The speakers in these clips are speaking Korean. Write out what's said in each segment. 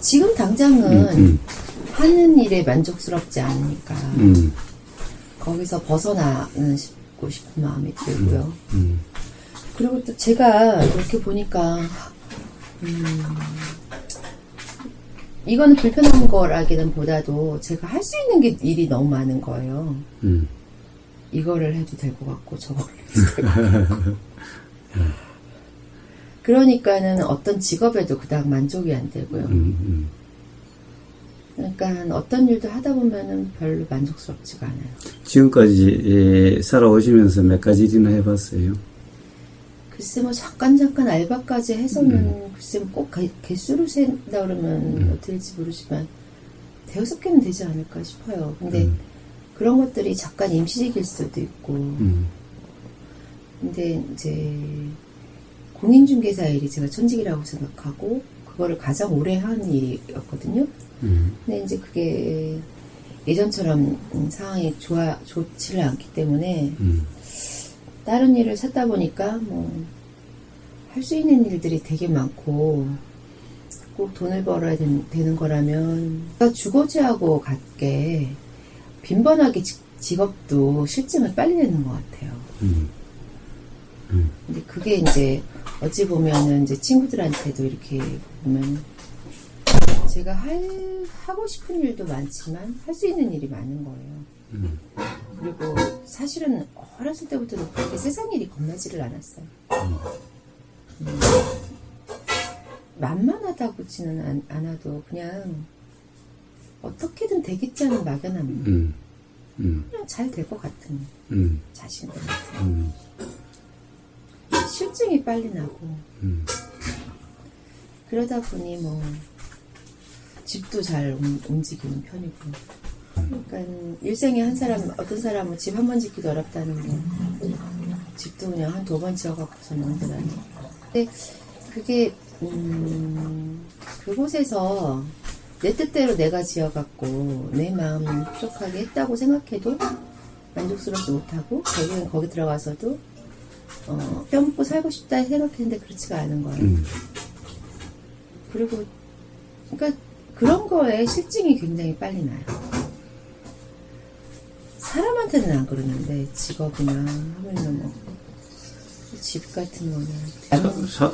지금 당장은 하는 일에 만족스럽지 않으니까 거기서 벗어나고 싶은 마음이 들고요. 그리고 또 제가 이렇게 보니까 이거는 불편한 거라기는 보다도 제가 할 수 있는 게 일이 너무 많은 거예요. 이거를 해도 될 것 같고 저거를 해도 될 것 같고 그러니까는 어떤 직업에도 그닥 만족이 안 되고요. 그러니까 어떤 일도 하다 보면은 별로 만족스럽지가 않아요. 지금까지 살아오시면서 몇 가지 일이나 해봤어요? 글쎄 뭐 잠깐 알바까지 해서는 글쎄 꼭 개수로 센다 그러면 어떻게 될지 모르지만 대여섯 개는 되지 않을까 싶어요. 근데 그런 것들이 잠깐 임시직일 수도 있고 근데 이제 공인중개사 일이 제가 천직이라고 생각하고 그거를 가장 오래 한 일이었거든요. 근데 이제 그게 예전처럼 상황이 좋지를 않기 때문에 다른 일을 찾다 보니까 뭐 할 수 있는 일들이 되게 많고 꼭 돈을 벌어야 되는 거라면 주거지하고 같게 빈번하게 직업도 실증을 빨리 내는 것 같아요. 근데 그게 이제 어찌 보면은 이제 친구들한테도 이렇게 보면 제가 하고 싶은 일도 많지만 할 수 있는 일이 많은 거예요. 그리고 사실은 어렸을 때부터도 그렇게 세상 일이 겁나지를 않았어요. 만만하다고지는 않아도 그냥 어떻게든 되겠지 하는 막연함. 그냥 잘 될 것 같은 자신감 같은. 실증이 빨리 나고 그러다 보니 뭐 집도 잘 움직이는 편이고 그러니까 일생에 어떤 사람은 집 한 번 짓기도 어렵다는데 집도 그냥 한 두 번 지어갖고서 넘더라니. 근데 그게 그곳에서 내 뜻대로 내가 지어갖고 내 마음을 흡족하게 했다고 생각해도 만족스럽지 못하고 결국엔 거기 들어가서도 뼈 묻고 살고 싶다 생각했는데 그렇지가 않은 거예요. 그리고 그러니까 그런 거에 실증이 굉장히 빨리 나요. 사람한테는 안 그러는데 직업이나 하물며 뭐 집 같은 거는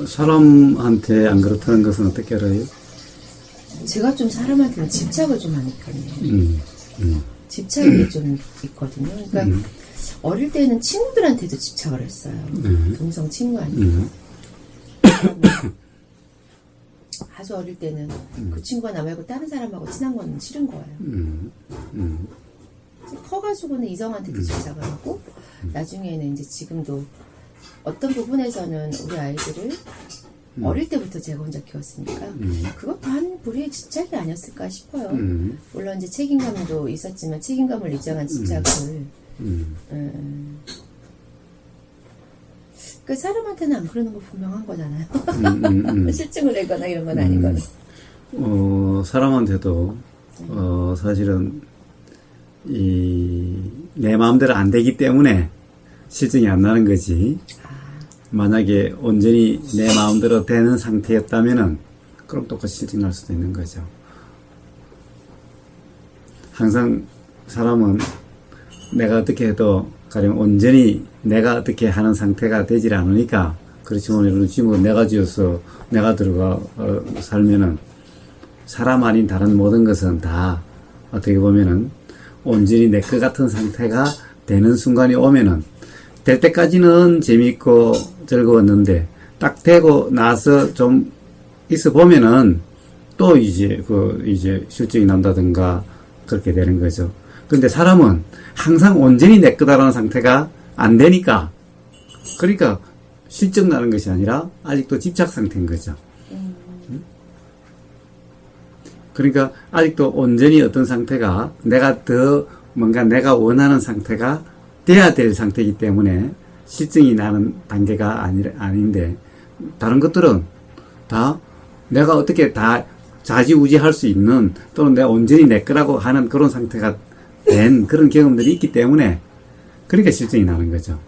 사람한테 안 그렇다는 것은 어떻게 알아요? 제가 좀 사람한테는 집착을 좀 하는 편이에요. 집착이 좀 있거든요. 그러니까 어릴 때는 친구들한테도 집착을 했어요. 동성 친구한테. 아주 어릴 때는 그 친구가 나 말고 다른 사람하고 친한 건 싫은 거예요. 커가지고는 이성한테도 집착을 하고 나중에는 이제 지금도 어떤 부분에서는 우리 아이들을 어릴 때부터 제가 혼자 키웠으니까 그것도 한 부류의 집착이 아니었을까 싶어요. 물론 이제 책임감도 있었지만 책임감을 입장한 집착을 그 사람한테는 안 그러는 거 분명한 거잖아요. 실증을 내거나 이런 건 아니거든. 사람한테도 사실은 내 마음대로 안 되기 때문에 실증이 안 나는 거지. 만약에 온전히 내 마음대로 되는 상태였다면은 그럼 똑같이 실증 날 수도 있는 거죠. 항상 사람은 내가 어떻게 해도 가령 온전히 내가 어떻게 하는 상태가 되질 않으니까 그렇지만 이런 집은 내가 지어서 내가 들어가 살면은 사람 아닌 다른 모든 것은 다 어떻게 보면은 온전히 내 것 같은 상태가 되는 순간이 오면은 될 때까지는 재미있고 즐거웠는데 딱 되고 나서 좀 있어 보면은 또 이제 실증이 난다든가 그렇게 되는 거죠. 근데 사람은 항상 온전히 내 거다라는 상태가 안 되니까 그러니까 실증 나는 것이 아니라 아직도 집착 상태인 거죠. 그러니까 아직도 온전히 어떤 상태가 내가 뭔가 내가 원하는 상태가 돼야 될 상태이기 때문에 실증이 나는 단계가 아닌데 다른 것들은 다 내가 어떻게 다 좌지우지할 수 있는 또는 내가 온전히 내 거라고 하는 그런 상태가 된 그런 경험들이 있기 때문에 그러니까 실증이 나는 거죠.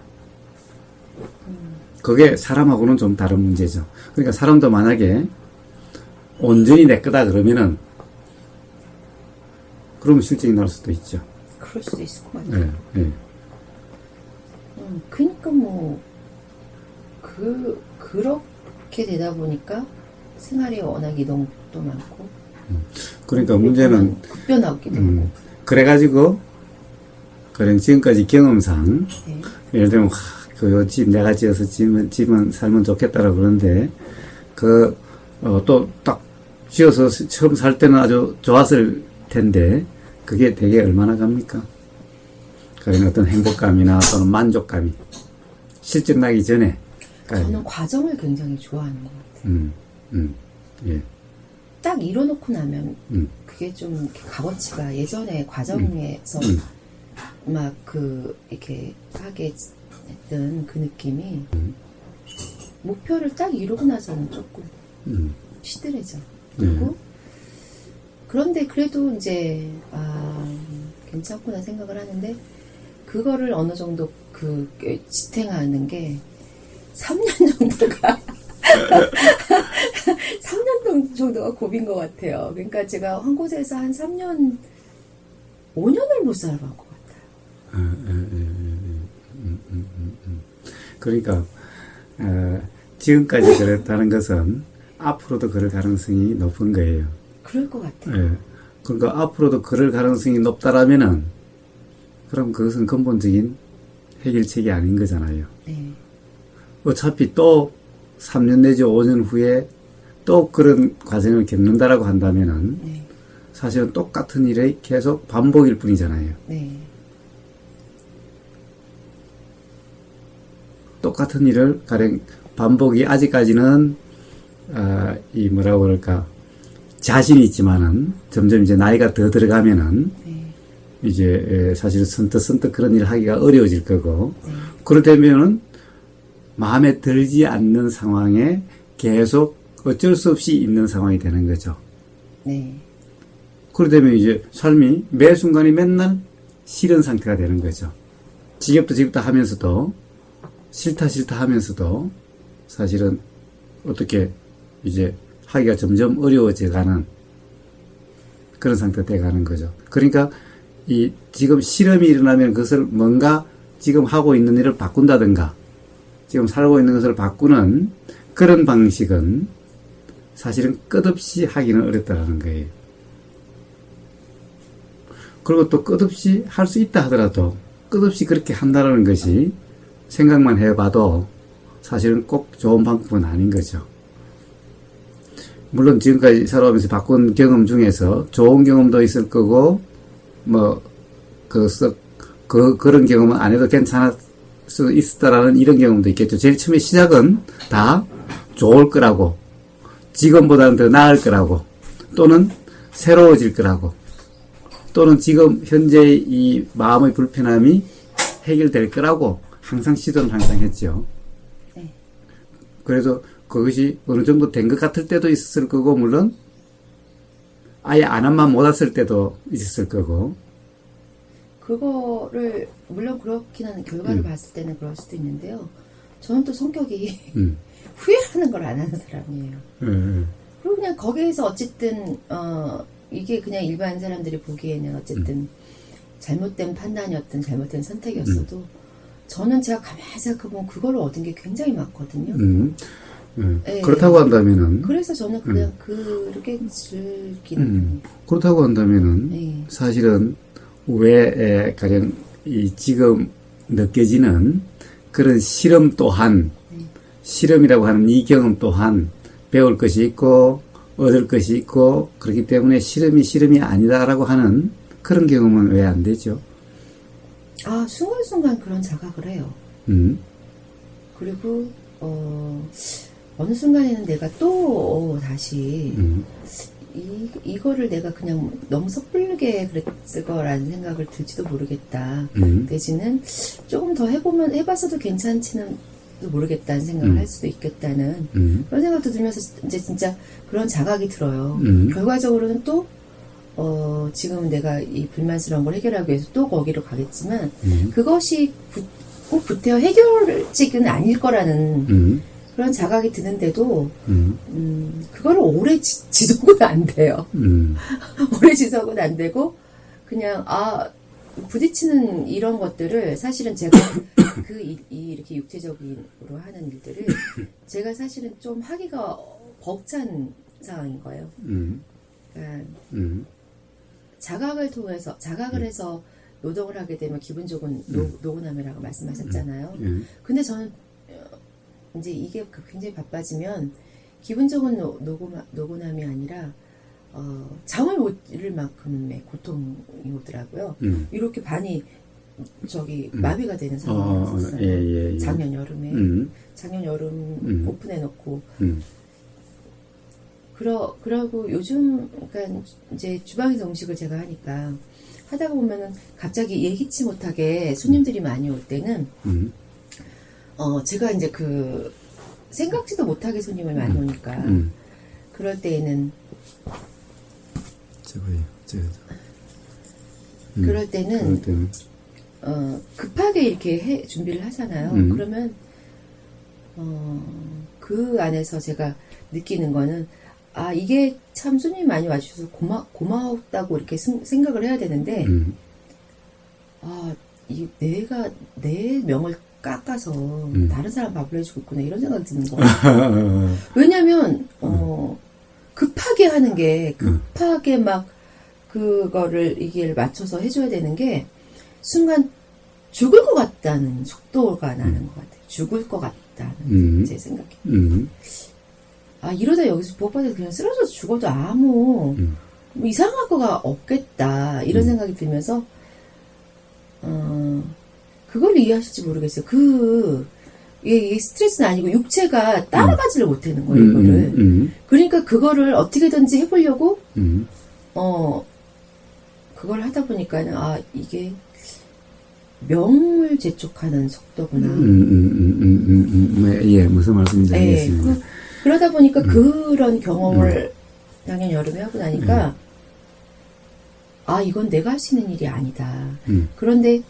그게 사람하고는 좀 다른 문제죠. 그러니까 사람도 만약에 온전히 내 거다 그러면은 그러면 실증이 날 수도 있죠. 그럴 수도 있을 것 같아요. 예, 예. 그러니까 뭐 그렇게 되다 보니까 생활이 워낙 이동도 많고 그러니까 문제는 급변하기도 하고 그래가지고 그런 지금까지 경험상 네. 예를 들면 그 집 내가 지어서 집은 살면 좋겠다라고 그러는데 또 딱 지어서 처음 살 때는 아주 좋았을 텐데 그게 되게 얼마나 갑니까? 그런 어떤 행복감이나 또는 만족감이 실증 나기 전에 저는 과정을 굉장히 좋아하는 것 같아요. 예. 딱 이뤄놓고 나면 그게 좀 이렇게 값어치가 예전에 과정에서 막 이렇게 하게 했던 그 느낌이 목표를 딱 이루고 나서는 조금 시들해져. 그리고 그런데 그래도 이제 괜찮구나 생각을 하는데 그거를 어느 정도 지탱하는 게 3년 정도가 3년 정도가 고비인 것 같아요. 그러니까 제가 한 곳에서 한 3년 5년을 못 살아본 것 같아요. 그러니까 지금까지 그랬다는 것은 앞으로도 그럴 가능성이 높은 거예요. 그럴 것 같아요. 예. 그러니까 앞으로도 그럴 가능성이 높다라면은 그럼 그것은 근본적인 해결책이 아닌 거잖아요. 네. 어차피 또 3년 내지 5년 후에 또 그런 과정을 겪는다라고 한다면은 네. 사실은 똑같은 일이 계속 반복일 뿐이잖아요. 네. 똑같은 일을 가령 반복이 아직까지는 이 뭐라고 그럴까 자신이 있지만은 점점 이제 나이가 더 들어가면은 네. 이제 사실 선뜻 그런 일을 하기가 어려워질 거고 네. 그러되면은 마음에 들지 않는 상황에 계속 어쩔 수 없이 있는 상황이 되는 거죠. 네. 그러되면 이제 삶이 매 순간이 맨날 싫은 상태가 되는 거죠. 지겹다 하면서도 싫다 하면서도 사실은 어떻게 이제 하기가 점점 어려워져가는 그런 상태가 돼가는 거죠. 그러니까 이 지금 실험이 일어나면 그것을 뭔가 지금 하고 있는 일을 바꾼다든가 지금 살고 있는 것을 바꾸는 그런 방식은 사실은 끝없이 하기는 어렵다는 거예요. 그리고 또 끝없이 할 수 있다 하더라도 끝없이 그렇게 한다는 것이 생각만 해봐도 사실은 꼭 좋은 방법은 아닌 거죠. 물론 지금까지 살아오면서 바꾼 경험 중에서 좋은 경험도 있을 거고 그런 경험은 안 해도 괜찮을 수 있었다라는 이런 경험도 있겠죠. 제일 처음에 시작은 다 좋을 거라고 지금보다는 더 나을 거라고 또는 새로워질 거라고 또는 지금 현재의 이 마음의 불편함이 해결될 거라고 항상 시도는 항상 했죠. 네. 그래서 그것이 어느 정도 된 것 같을 때도 있었을 거고 물론 아예 안 한만 못 왔을 때도 있었을 거고 그거를 물론 그렇긴 한 결과를 봤을 때는 그럴 수도 있는데요. 저는 또 성격이 후회하는 걸 안 하는 사람이에요. 그리고 그냥 거기에서 어쨌든 이게 그냥 일반 사람들이 보기에는 어쨌든 잘못된 판단이었든 잘못된 선택이었어도 저는 제가 가만히 생각해보면 그걸 얻은 게 굉장히 많거든요. 네. 그렇다고 한다면은 그래서 저는 그냥 그렇게 즐기는 그렇다고 한다면은 네. 사실은 왜 가령 이 지금 느껴지는 그런 실험 또한 실험이라고 하는 이 경험 또한 배울 것이 있고 얻을 것이 있고 그렇기 때문에 실험이 아니다라고 하는 그런 경험은 왜 안 되죠? 순간순간 그런 자각을 해요. 그리고 어느 순간에는 내가 또 다시 이거를 내가 그냥 너무 섣부르게 그랬을 거라는 생각을 들지도 모르겠다. 대신은 조금 더 해봤어도 괜찮지는 모르겠다는 생각을 할 수도 있겠다는 그런 생각도 들면서 이제 진짜 그런 자각이 들어요. 결과적으로는 또 지금 내가 이 불만스러운 걸 해결하기 위해서 또 거기로 가겠지만 그것이 꼭 구태여 해결책은 아닐 거라는 그런 자각이 드는데도 그거를 오래 지속은 안 돼요. 오래 지속은 안 되고 그냥 부딪히는 이런 것들을 사실은 제가 이렇게 육체적으로 하는 일들을 제가 사실은 좀 하기가 벅찬 상황인 거예요. 그러니까 자각을 해서 노동을 하게 되면 기분 좋은 노곤함이라고 말씀하셨잖아요. 근데 저는 이제 이게 굉장히 바빠지면 기분 좋은 노곤함이 아니라 잠을 못 이룰 만큼의 고통이 오더라고요. 이렇게 반이 마비가 되는 상황이었어요. 작년 여름에 작년 여름 오픈해놓고 그러고 요즘 그러니까 이제 주방에서 음식을 제가 하다가 보면은 갑자기 예기치 못하게 손님들이 많이 올 때는 제가 이제 생각지도 못하게 손님을 많이 오니까 그럴 때에는 그럴 때는 급하게 이렇게 준비를 하잖아요. 그러면 그 안에서 제가 느끼는 거는 이게 참 손님이 많이 와주셔서 고마웠다고 이렇게 생각을 해야 되는데 내가 내 명을 깎아서 다른 사람 밥을 해주고 있구나 이런 생각이 드는 거예요. 왜냐면 급하게 하는 게 급하게 막 그거를 이게 맞춰서 해줘야 되는 게 순간 죽을 것 같다는 속도가 나는 것 같아요. 죽을 것 같다는 제 생각이. 이러다 여기서 부업받아서 그냥 쓰러져서 죽어도 아무 뭐 이상한 거가 없겠다 이런 생각이 들면서 그걸 이해하실지 모르겠어요. 이게 스트레스는 아니고 육체가 따라가지를 못하는 거예요. 이거를. 그러니까 그거를 어떻게든지 해보려고 그걸 하다 보니까는 이게 명을 재촉하는 속도구나. 예, 무슨 말씀인지 알겠습니다. 그러다 보니까 그런 경험을 작년 여름에 하고 나니까 이건 내가 할 수 있는 일이 아니다. 그런데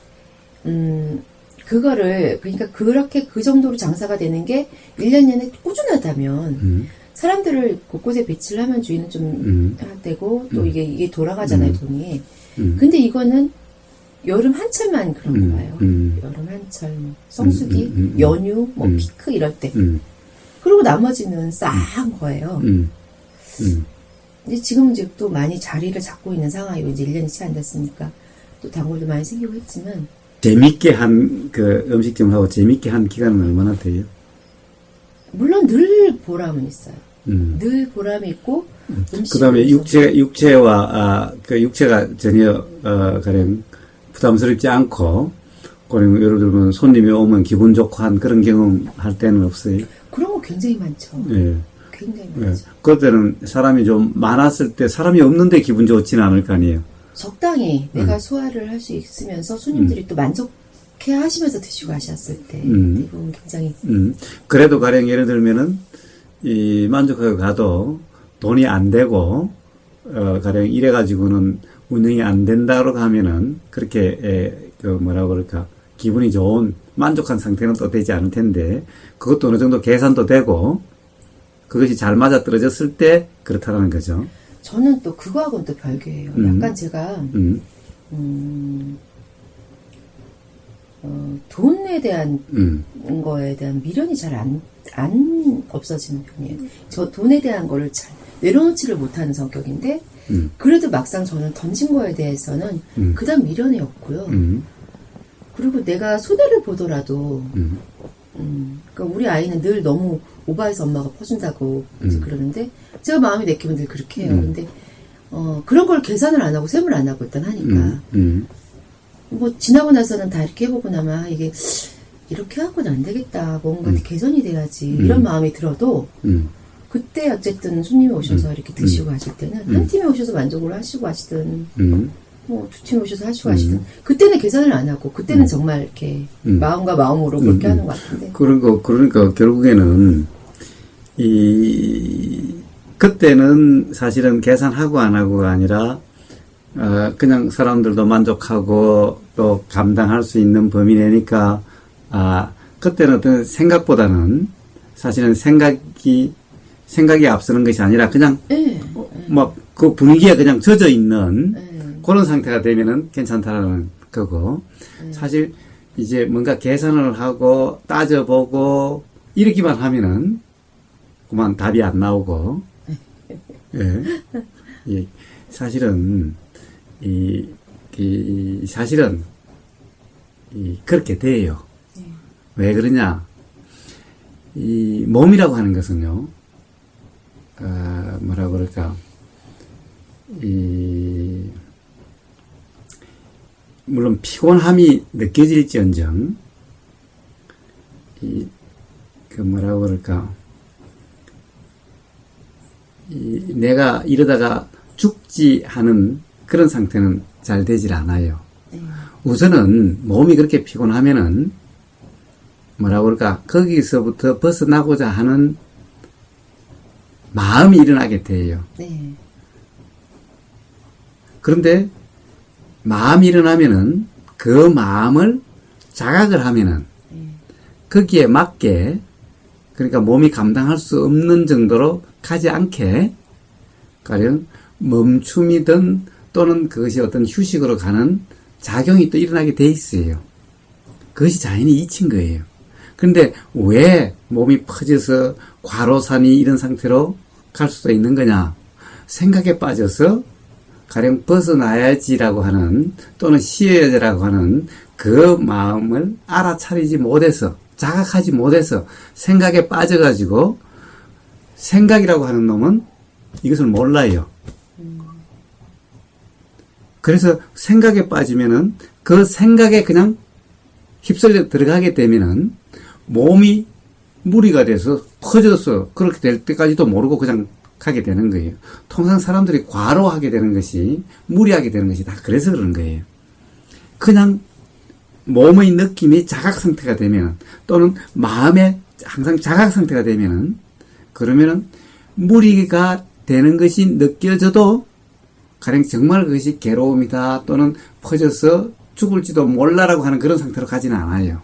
그거를 그러니까 그렇게 그 정도로 장사가 되는 게 1년 내내 꾸준하다면 사람들을 곳곳에 배치를 하면 주인은 좀 되고 또 이게 돌아가잖아요, 돈이. 근데 이거는 여름 한철만 그런 거예요. 여름 한철, 성수기, 연휴, 피크 이럴 때. 그리고 나머지는 싸한 거예요. 이제 지금 이제 또 많이 자리를 잡고 있는 상황이고 이제 1년이 채 안 됐으니까 또 단골도 많이 생기고 했지만 재밌게 한 음식점하고 재밌게 한 기간은 얼마나 돼요? 물론 늘 보람은 있어요. 늘 보람이 있고 그다음에 육체와 육체가 전혀 가령 부담스럽지 않고 그리고 예를 들면 손님이 오면 기분 좋고 한 그런 경험 할 때는 없어요? 그런 거 굉장히 많죠. 예. 굉장히 많죠. 그때는 사람이 좀 많았을 때 사람이 없는데 기분 좋지는 않을 거 아니에요? 적당히 내가 소화를 할 수 있으면서 손님들이 또 만족해 하시면서 드시고 가셨을 때 대부분 굉장히 그래도 가령 예를 들면은 만족하게 가도 돈이 안 되고 가령 이래 가지고는 운영이 안 된다고 하면은 그렇게 뭐라고 그럴까 기분이 좋은 만족한 상태는 또 되지 않을 텐데 그것도 어느 정도 계산도 되고 그것이 잘 맞아떨어졌을 때 그렇다는 거죠. 저는 또 그거하고는 또 별개예요. 약간 제가 돈에 대한 거에 대한 미련이 잘 안 없어지는 편이에요. 저 돈에 대한 거를 잘 내려놓지를 못하는 성격인데 그래도 막상 저는 던진 거에 대해서는 그다음 미련이 없고요. 그리고 내가 손해를 보더라도 그러니까 우리 아이는 늘 너무 오바해서 엄마가 퍼준다고 그러는데 제가 마음이 내키면 늘 그렇게 해요. 근데 그런 걸 계산을 안 하고 셈을 안 하고 일단 하니까 뭐 지나고 나서는 다 이렇게 해보고 나면 이게 이렇게 하고는 안 되겠다. 뭔가 개선이 돼야지 이런 마음이 들어도 그때 어쨌든 손님이 오셔서 이렇게 드시고 가실 때는 한 팀이 오셔서 만족을 하시고 가시든 뭐 두 팀이 오셔서 하시고 가시든 그때는 계산을 안 하고 그때는 정말 이렇게 마음과 마음으로 그렇게 하는 것 같은데 그러니까 결국에는 그때는 사실은 계산하고 안 하고가 아니라 그냥 사람들도 만족하고 또 감당할 수 있는 범위 내니까 그때는 어떤 생각보다는 사실은 생각이 앞서는 것이 아니라 그냥 네. 막 그 분위기에 그냥 젖어 있는 네. 그런 상태가 되면은 괜찮다라는 거고, 사실 이제 뭔가 계산을 하고 따져보고 이렇게만 하면은 그만 답이 안 나오고, 예. 예. 사실은 사실은 그렇게 돼요. 왜 그러냐? 이 몸이라고 하는 것은요, 뭐라 그럴까? 물론 피곤함이 느껴질지언정, 뭐라고 그럴까? 내가 이러다가 죽지 하는 그런 상태는 잘 되질 않아요. 우선은 몸이 그렇게 피곤하면은 뭐라고 그럴까? 거기서부터 벗어나고자 하는 마음이 일어나게 돼요. 네. 그런데 마음이 일어나면은 그 마음을 자각을 하면은 거기에 맞게, 그러니까 몸이 감당할 수 없는 정도로 가지 않게 가령 멈춤이든 또는 그것이 어떤 휴식으로 가는 작용이 또 일어나게 돼 있어요. 그것이 자연히 이친 거예요. 그런데 왜 몸이 퍼져서 과로사니 이런 상태로 갈 수도 있는 거냐? 생각에 빠져서 가령 벗어나야지라고 하는 또는 쉬어야지라고 하는 그 마음을 알아차리지 못해서, 자각하지 못해서 생각에 빠져가지고, 생각이라고 하는 놈은 이것을 몰라요. 그래서 생각에 빠지면은 그 생각에 그냥 휩쓸려 들어가게 되면은 몸이 무리가 돼서 퍼져서 그렇게 될 때까지도 모르고 그냥 가게 되는 거예요. 통상 사람들이 과로하게 되는 것이, 무리하게 되는 것이 다 그래서 그런 거예요. 그냥 몸의 느낌이 자각 상태가 되면, 또는 마음의 항상 자각 상태가 되면은, 그러면은 무리가 되는 것이 느껴져도 가령 정말 그것이 괴로움이다 또는 퍼져서 죽을지도 몰라라고 하는 그런 상태로 가지는 않아요.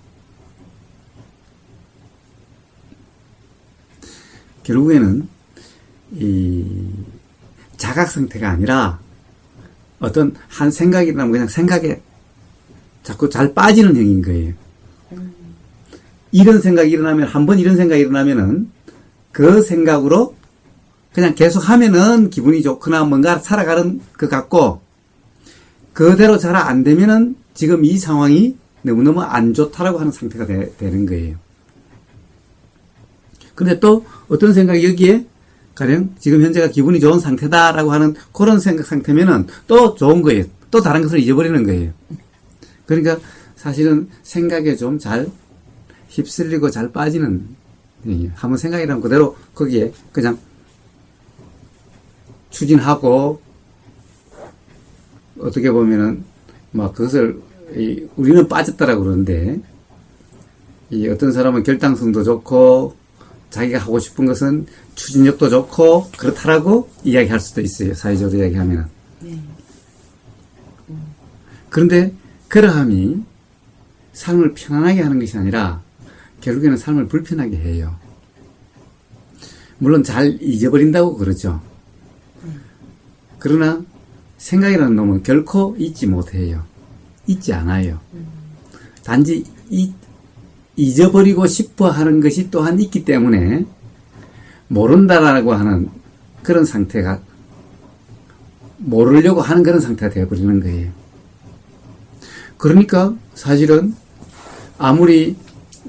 결국에는 이 자각 상태가 아니라 어떤 한 생각이 일어나면 그냥 생각에 자꾸 잘 빠지는 형인 거예요. 이런 생각이 일어나면, 한번 이런 생각이 일어나면은 그 생각으로 그냥 계속 하면은 기분이 좋거나 뭔가 살아가는 것 같고, 그대로 잘 안 되면은 지금 이 상황이 너무너무 안 좋다라고 하는 상태가 되는 거예요. 근데 또 어떤 생각이 여기에 가령 지금 현재가 기분이 좋은 상태다라고 하는 그런 생각 상태면은 또 좋은 거예요. 또 다른 것을 잊어버리는 거예요. 그러니까 사실은 생각에 좀 잘 휩쓸리고 잘 빠지는, 한번 생각이라면 그대로 거기에 그냥 추진하고, 어떻게 보면은 막 그것을 우리는 빠졌다라고 그러는데, 이 어떤 사람은 결단성도 좋고 자기가 하고 싶은 것은 추진력도 좋고 그렇다라고 이야기할 수도 있어요. 사회적으로 이야기하면은. 그런데 그러함이 삶을 편안하게 하는 것이 아니라 결국에는 삶을 불편하게 해요. 물론 잘 잊어버린다고 그러죠. 그러나 생각이라는 놈은 결코 잊지 못해요. 잊지 않아요. 단지 잊어버리고 싶어 하는 것이 또한 있기 때문에 모른다라고 하는 그런 상태가, 모르려고 하는 그런 상태가 되어버리는 거예요. 그러니까 사실은 아무리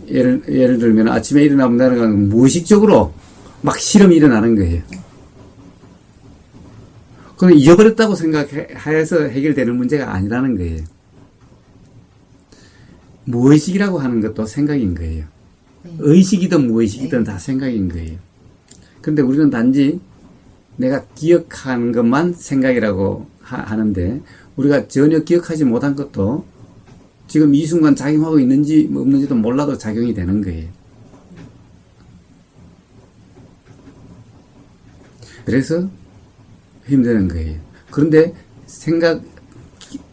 예를 들면 아침에 일어나면 건 무의식적으로 막 실험이 일어나는 거예요. 그건 잊어버렸다고 생각해서 해결되는 문제가 아니라는 거예요. 무의식이라고 하는 것도 생각인 거예요. 의식이든 무의식이든 다 생각인 거예요. 근데 우리는 단지 내가 기억하는 것만 생각이라고 하는데, 우리가 전혀 기억하지 못한 것도 지금 이 순간 작용하고 있는지 없는지도 몰라도 작용이 되는 거예요. 그래서 힘드는 거예요. 그런데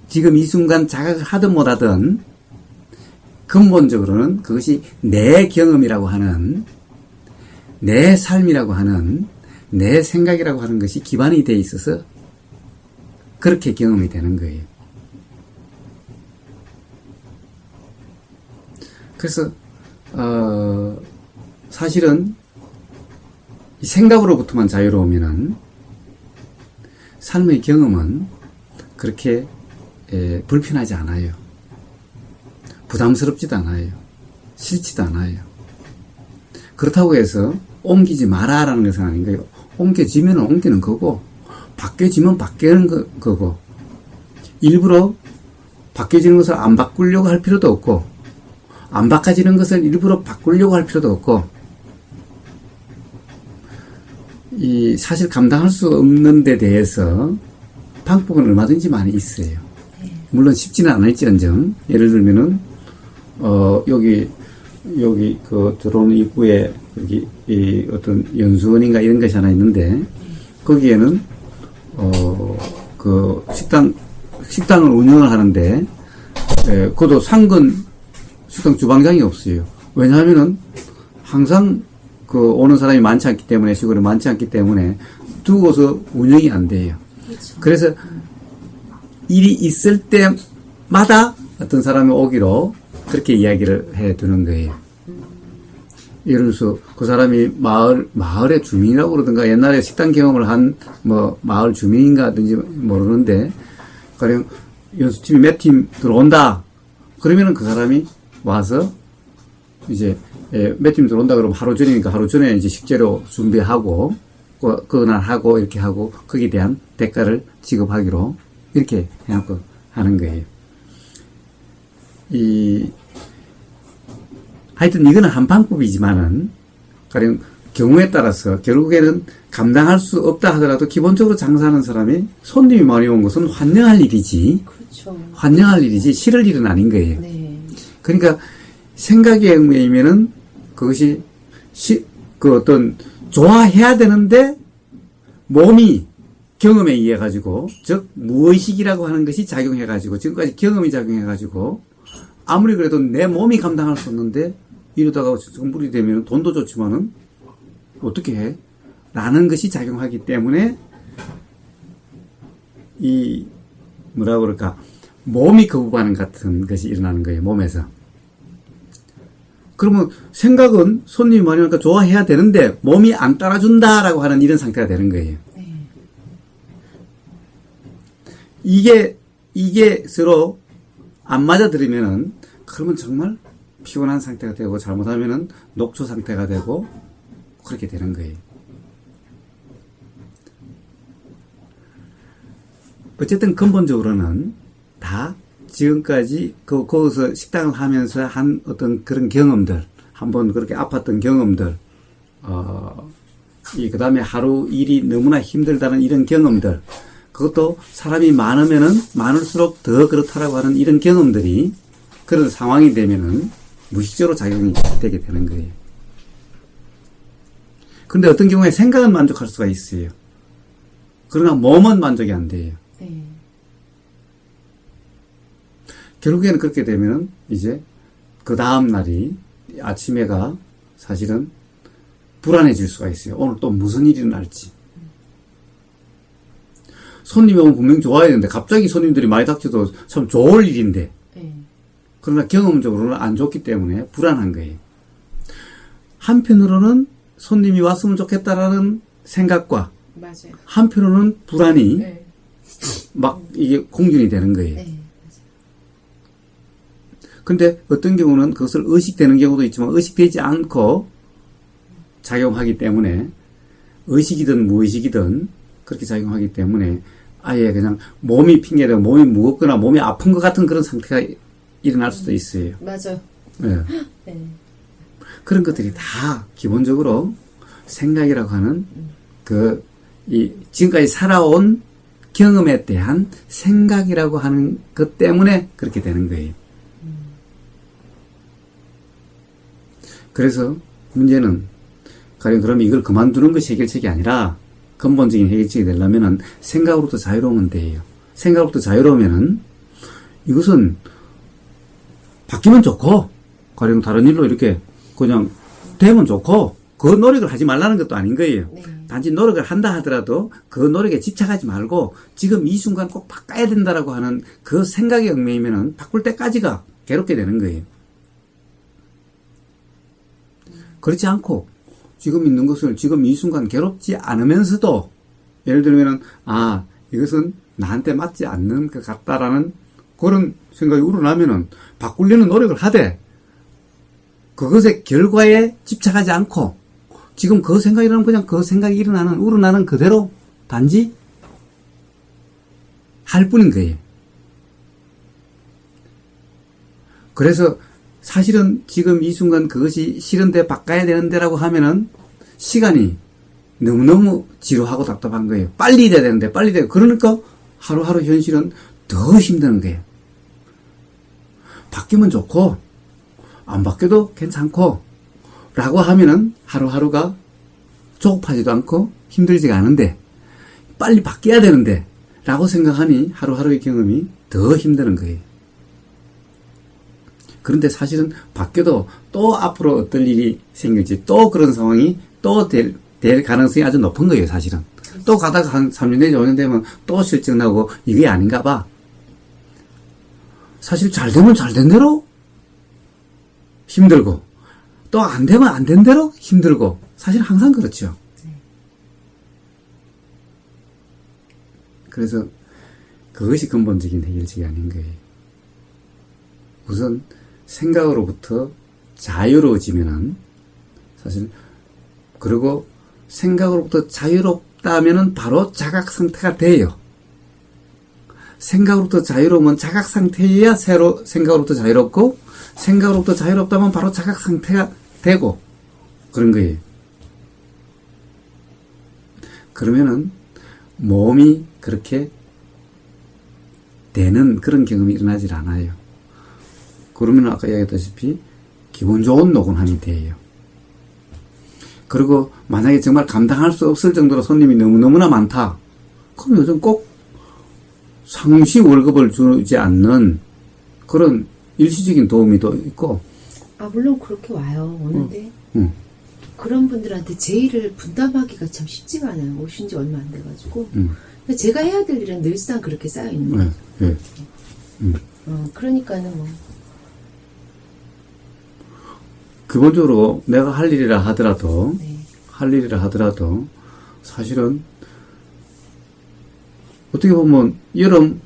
지금 이 순간 자각을 하든 못하든 근본적으로는 그것이 내 경험이라고 하는 내 삶이라고 하는, 내 생각이라고 하는 것이 기반이 돼 있어서 그렇게 경험이 되는 거예요. 그래서 사실은 이 생각으로부터만 자유로우면은 삶의 경험은 그렇게 불편하지 않아요. 부담스럽지도 않아요. 싫지도 않아요. 그렇다고 해서 옮기지 마라라는 것은 아닌 거예요. 옮겨지면 옮기는 거고, 바뀌어지면 바뀌는 거고, 일부러 바뀌어지는 것을 안 바꾸려고 할 필요도 없고, 안 바꿔지는 것을 일부러 바꾸려고 할 필요도 없고, 이 사실 감당할 수 없는 데 대해서 방법은 얼마든지 많이 있어요. 물론 쉽지는 않을지언정, 예를 들면은 여기 그 들어오는 입구에 여기 이 어떤 연수원인가 이런 것이 하나 있는데, 거기에는 그 식당을 운영을 하는데, 그것도 상근 식당 주방장이 없어요. 왜냐하면은 항상 그 오는 사람이 많지 않기 때문에, 시골에 많지 않기 때문에 두고서 운영이 안 돼요. 그렇죠. 그래서 일이 있을 때마다 어떤 사람이 오기로 그렇게 이야기를 해 두는 거예요. 예를 들어서 그 사람이 마을의 주민이라고 그러던가, 옛날에 식당 경험을 한 마을 주민인가 하든지 모르는데, 가령 연수팀이 몇 팀 들어온다 그러면은 그 사람이 와서 이제 몇 팀 들어온다 그러면 하루 전이니까 하루 전에 이제 식재료 준비하고 그날 하고 이렇게 하고 거기에 대한 대가를 지급하기로 이렇게 해놓고 하는 거예요. 하여튼 이거는 한 방법이지만은, 가령 경우에 따라서 결국에는 감당할 수 없다 하더라도 기본적으로 장사하는 사람이 손님이 많이 온 것은 환영할 일이지. 그렇죠. 환영할 일이지 싫을 일은 아닌 거예요. 네. 그러니까 생각에 의하면은 그것이 그 어떤 좋아해야 되는데 몸이 경험에 의해 가지고, 즉 무의식이라고 하는 것이 작용해 가지고, 지금까지 경험이 작용해 가지고 아무리 그래도 내 몸이 감당할 수 없는데 이러다가 성불이 되면 돈도 좋지만은 어떻게 해? 라는 것이 작용하기 때문에 이 뭐라 그럴까, 몸이 거부반응 같은 것이 일어나는 거예요. 몸에서. 그러면 생각은 손님이 많이 오니까 좋아해야 되는데 몸이 안 따라준다라고 하는 이런 상태가 되는 거예요. 이게 서로 안 맞아들으면은, 그러면 정말 피곤한 상태가 되고, 잘못하면은 녹초 상태가 되고, 그렇게 되는 거예요. 어쨌든 근본적으로는 다 지금까지 거기서 식당을 하면서 한 어떤 그런 경험들, 한번 그렇게 아팠던 경험들, 그 다음에 하루 일이 너무나 힘들다는 이런 경험들, 그것도 사람이 많으면은 많을수록 더 그렇다라고 하는 이런 경험들이 그런 상황이 되면은 무의식적으로 작용이 되게 되는 거예요. 그런데 어떤 경우에 생각은 만족할 수가 있어요. 그러나 몸은 만족이 안 돼요. 네. 결국에는 그렇게 되면은 이제 그 다음 날이 아침에가 사실은 불안해질 수가 있어요. 오늘 또 무슨 일이 일어날지. 손님이 오면 분명히 좋아야 되는데 갑자기 손님들이 많이 닥쳐도 참 좋을 일인데, 그러나 경험적으로는 안 좋기 때문에 불안한 거예요. 한편으로는 손님이 왔으면 좋겠다라는 생각과, 맞아요. 한편으로는 불안이 막 이게 공존이 되는 거예요. 네. 근데 어떤 경우는 그것을 의식되는 경우도 있지만 의식되지 않고 작용하기 때문에, 의식이든 무의식이든 그렇게 작용하기 때문에 아예 그냥 몸이 핑계되고 몸이 무겁거나 몸이 아픈 것 같은 그런 상태가 일어날 수도 있어요. 맞아요. 네. 네. 그런 것들이 다 기본적으로 생각이라고 하는 지금까지 살아온 경험에 대한 생각이라고 하는 것 때문에 그렇게 되는 거예요. 그래서 문제는, 가령 그러면 이걸 그만두는 것이 해결책이 아니라 근본적인 해결책이 되려면은 생각으로부터 자유로우면 돼요. 생각으로부터 자유로우면은 이것은 바뀌면 좋고, 가령 다른 일로 이렇게 그냥 되면 좋고, 그 노력을 하지 말라는 것도 아닌 거예요. 네. 단지 노력을 한다 하더라도 그 노력에 집착하지 말고 지금 이 순간 꼭 바꿔야 된다라고 하는 그 생각에 얽매이면은 바꿀 때까지가 괴롭게 되는 거예요. 그렇지 않고 지금 있는 것을 지금 이 순간 괴롭지 않으면서도 예를 들면은 이것은 나한테 맞지 않는 것 같다라는 그런 생각이 우러나면은 바꾸려는 노력을 하되 그것의 결과에 집착하지 않고 지금 그 생각이 일어나면 그냥 그 생각이 우러나는 그대로 단지 할 뿐인 거예요. 그래서 사실은 지금 이 순간 그것이 싫은데 바꿔야 되는데라고 하면은 시간이 너무너무 지루하고 답답한 거예요. 빨리 돼야 되는데 빨리 돼요. 그러니까 하루하루 현실은 더 힘든 거예요. 바뀌면 좋고 안 바뀌어도 괜찮고 라고 하면은 하루하루가 조급하지도 않고 힘들지가 않은데 빨리 바뀌어야 되는데 라고 생각하니 하루하루의 경험이 더 힘드는 거예요. 그런데 사실은 바뀌어도 또 앞으로 어떤 일이 생길지 또 그런 상황이 또 될 가능성이 아주 높은 거예요. 사실은 또 가다가 한 3년 내지 5년 되면 또 실증 나고 이게 아닌가 봐. 사실 잘 되면 잘 된 대로 힘들고 또 안 되면 안 된 대로 힘들고 사실 항상 그렇죠. 그래서 그것이 근본적인 해결책이 아닌 거예요. 우선 생각으로부터 자유로워지면은 사실 그리고 생각으로부터 자유롭다면은 바로 자각 상태가 돼요. 생각으로부터 자유로우면 자각 상태여야 새로 생각으로부터 자유롭고 생각으로부터 자유롭다면 바로 자각 상태가 되고 그런 거예요. 그러면은 몸이 그렇게 되는 그런 경험이 일어나질 않아요. 그러면 아까 이야기했다시피 기분 좋은 노곤함이 돼요. 그리고 만약에 정말 감당할 수 없을 정도로 손님이 너무너무나 많다. 그럼 요즘 꼭 상시 월급을 주지 않는 그런 일시적인 도움이 또 있고. 물론 그렇게 와요. 오는데 그런 분들한테 제 일을 분담하기가 참 쉽지가 않아요. 오신 지 얼마 안 돼가지고. 근데 제가 해야 될 일은 늘상 그렇게 쌓여있는 거죠. 네. 그러니까는 뭐. 기본적으로 내가 할 일이라 하더라도, 네. 사실은 어떻게 보면 여름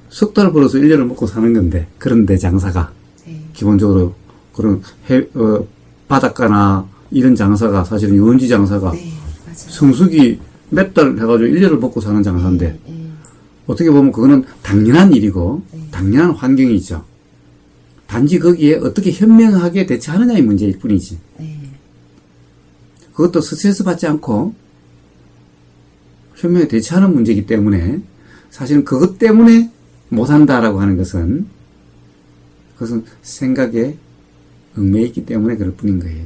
석 달 벌어서 1년을 먹고 사는 건데, 그런데 장사가. 네. 기본적으로 그런 바닷가나 이런 장사가 사실은 유원지 장사가 네, 맞아요. 성수기 몇 달 해가지고 1년을 먹고 사는 장사인데 어떻게 보면 그거는 당연한 일이고 당연한 환경이죠. 단지 거기에 어떻게 현명하게 대처하느냐의 문제일 뿐이지. 그것도 스트레스 받지 않고 현명하게 대처하는 문제이기 때문에 사실은 그것 때문에 못한다라고 하는 것은 그것은 생각에 얽매이기 때문에 그럴 뿐인 거예요.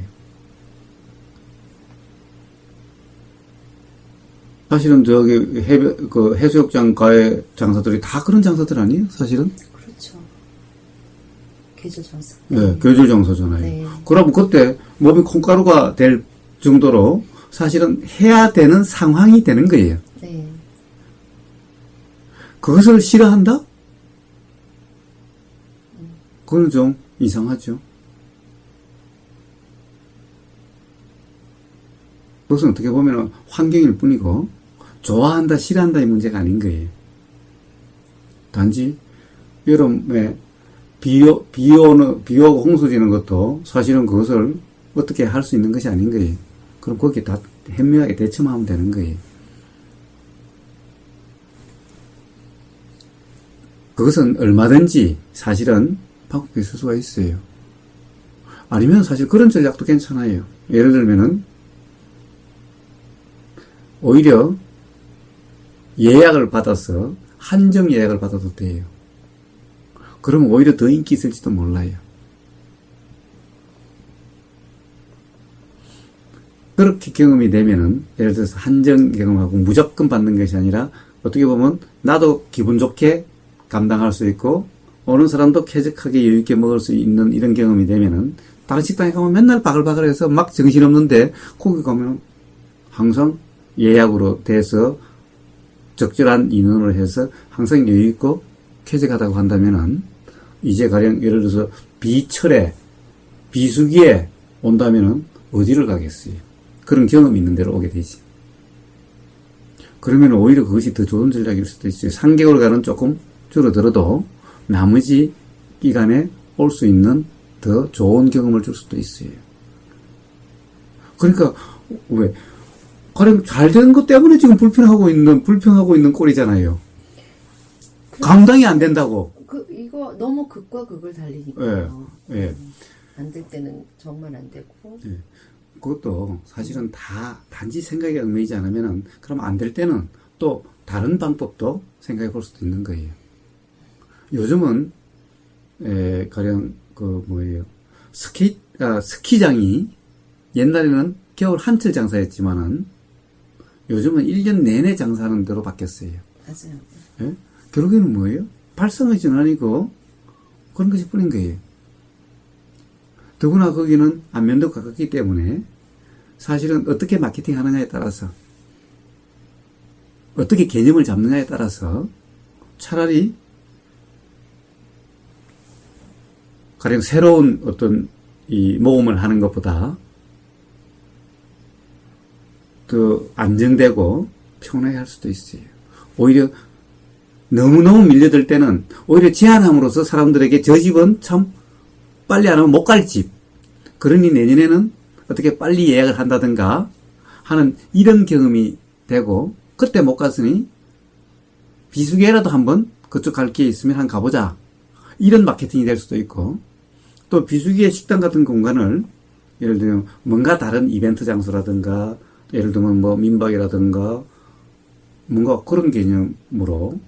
사실은 저기 해수욕장 가해 장사들이 다 그런 장사들 아니에요? 사실은? 그렇죠. 계절 장사. 네, 계절 장사잖아요. 네. 그러면 그때 몸이 콩가루가 될 정도로 사실은 해야 되는 상황이 되는 거예요. 네. 그것을 싫어한다? 그건 좀 이상하죠. 그것은 어떻게 보면 환경일 뿐이고 좋아한다 싫어한다의 문제가 아닌 거예요. 단지 여름에 비 오고 홍수 지는 것도 사실은 그것을 어떻게 할 수 있는 것이 아닌 거예요. 그럼 거기에 다 현명하게 대처만 하면 되는 거예요. 그것은 얼마든지 사실은 방법이 있을 수가 있어요. 아니면 사실 그런 전략도 괜찮아요. 예를 들면은 오히려 예약을 받아서 한정 예약을 받아도 돼요. 그러면 오히려 더 인기 있을지도 몰라요. 그렇게 경험이 되면은 예를 들어서 한정 경험하고 무조건 받는 것이 아니라 어떻게 보면 나도 기분 좋게 감당할 수 있고 오는 사람도 쾌적하게 여유있게 먹을 수 있는 이런 경험이 되면은 다른 식당에 가면 맨날 바글바글해서 막 정신없는데 거기 가면 항상 예약으로 돼서 적절한 인원을 해서 항상 여유있고 쾌적하다고 한다면은 이제 가령 예를 들어서 비철에 비수기에 온다면은 어디를 가겠어요? 그런 경험이 있는 데로 오게 되지. 그러면 오히려 그것이 더 좋은 전략일 수도 있어요. 3개월간은 조금 줄어들어도 나머지 기간에 올 수 있는 더 좋은 경험을 줄 수도 있어요. 그러니까 왜 가령 잘 되는 것 때문에 지금 불평하고 있는 꼴이잖아요. 감당이 안 된다고. 이거 너무 극과 극을 달리니까. 예, 예. 안 될 때는 정말 안 되고. 예. 그것도 사실은 다 단지 생각에 얽매이지 않으면은 그럼 안 될 때는 또 다른 방법도 생각해 볼 수도 있는 거예요. 요즘은 가령 스키장이 옛날에는 겨울 한철 장사였지만은 요즘은 1년 내내 장사하는 대로 바뀌었어요. 맞아요. 예? 결국에는 뭐예요? 발상의 전환이고 그런 것이 뿐인 거예요. 더구나 거기는 안면도 가깝기 때문에 사실은 어떻게 마케팅 하느냐에 따라서 어떻게 개념을 잡느냐에 따라서 차라리 가령 새로운 어떤 이 모험을 하는 것보다 더 안정되고 평온하게 할 수도 있어요. 오히려 너무너무 밀려들 때는 오히려 제한함으로써 사람들에게 저 집은 참 빨리 안 하면 못 갈 집. 그러니 내년에는 어떻게 빨리 예약을 한다든가 하는 이런 경험이 되고 그때 못 갔으니 비수기에라도 한번 그쪽 갈 기회 있으면 한번 가보자. 이런 마케팅이 될 수도 있고 또 비수기의 식당 같은 공간을 예를 들면 뭔가 다른 이벤트 장소라든가 예를 들면 뭐 민박이라든가 뭔가 그런 개념으로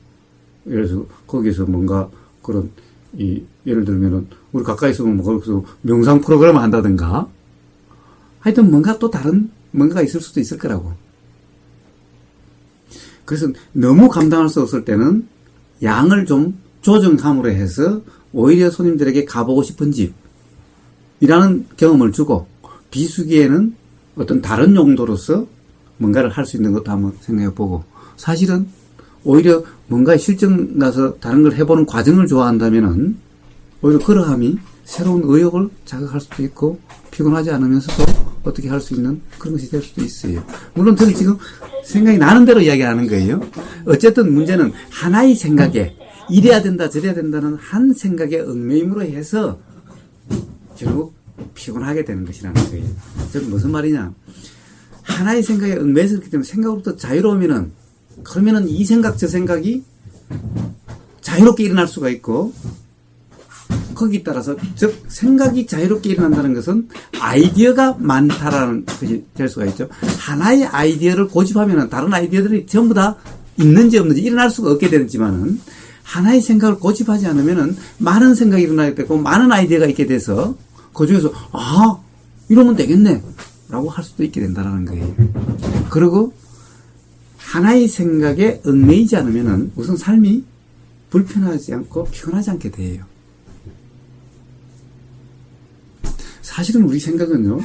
예를 들어서 거기서 뭔가 그런 예를 들면은 우리 가까이 있으면 뭐 거기서 명상 프로그램을 한다든가 하여튼 뭔가 또 다른 뭔가가 있을 수도 있을 거라고. 그래서 너무 감당할 수 없을 때는 양을 좀 조정함으로 해서 오히려 손님들에게 가보고 싶은 집이라는 경험을 주고 비수기에는 어떤 다른 용도로서 뭔가를 할 수 있는 것도 한번 생각해 보고 사실은 오히려 뭔가에 실증 나서 다른 걸 해보는 과정을 좋아한다면은 오히려 그러함이 새로운 의욕을 자극할 수도 있고 피곤하지 않으면서도 어떻게 할 수 있는 그런 것이 될 수도 있어요. 물론 저는 지금 생각이 나는 대로 이야기하는 거예요. 어쨌든 문제는 하나의 생각에 이래야 된다 저래야 된다는 한 생각에 얽매임으로 해서 결국 피곤하게 되는 것이라는 거예요. 저는 무슨 말이냐. 하나의 생각에 얽매여서 그렇기 때문에 생각으로부터 자유로우면은 그러면은 이 생각 저 생각이 자유롭게 일어날 수가 있고 거기에 따라서 즉 생각이 자유롭게 일어난다는 것은 아이디어가 많다라는 것이 될 수가 있죠. 하나의 아이디어를 고집하면은 다른 아이디어들이 전부 다 있는지 없는지 일어날 수가 없게 되지만은 하나의 생각을 고집하지 않으면은 많은 생각이 일어나게 되고 많은 아이디어가 있게 돼서 그 중에서 이러면 되겠네 라고 할 수도 있게 된다는 거예요. 그리고 하나의 생각에 얽매이지 않으면은 우선 삶이 불편하지 않고 피곤하지 않게 돼요. 사실은 우리 생각은요,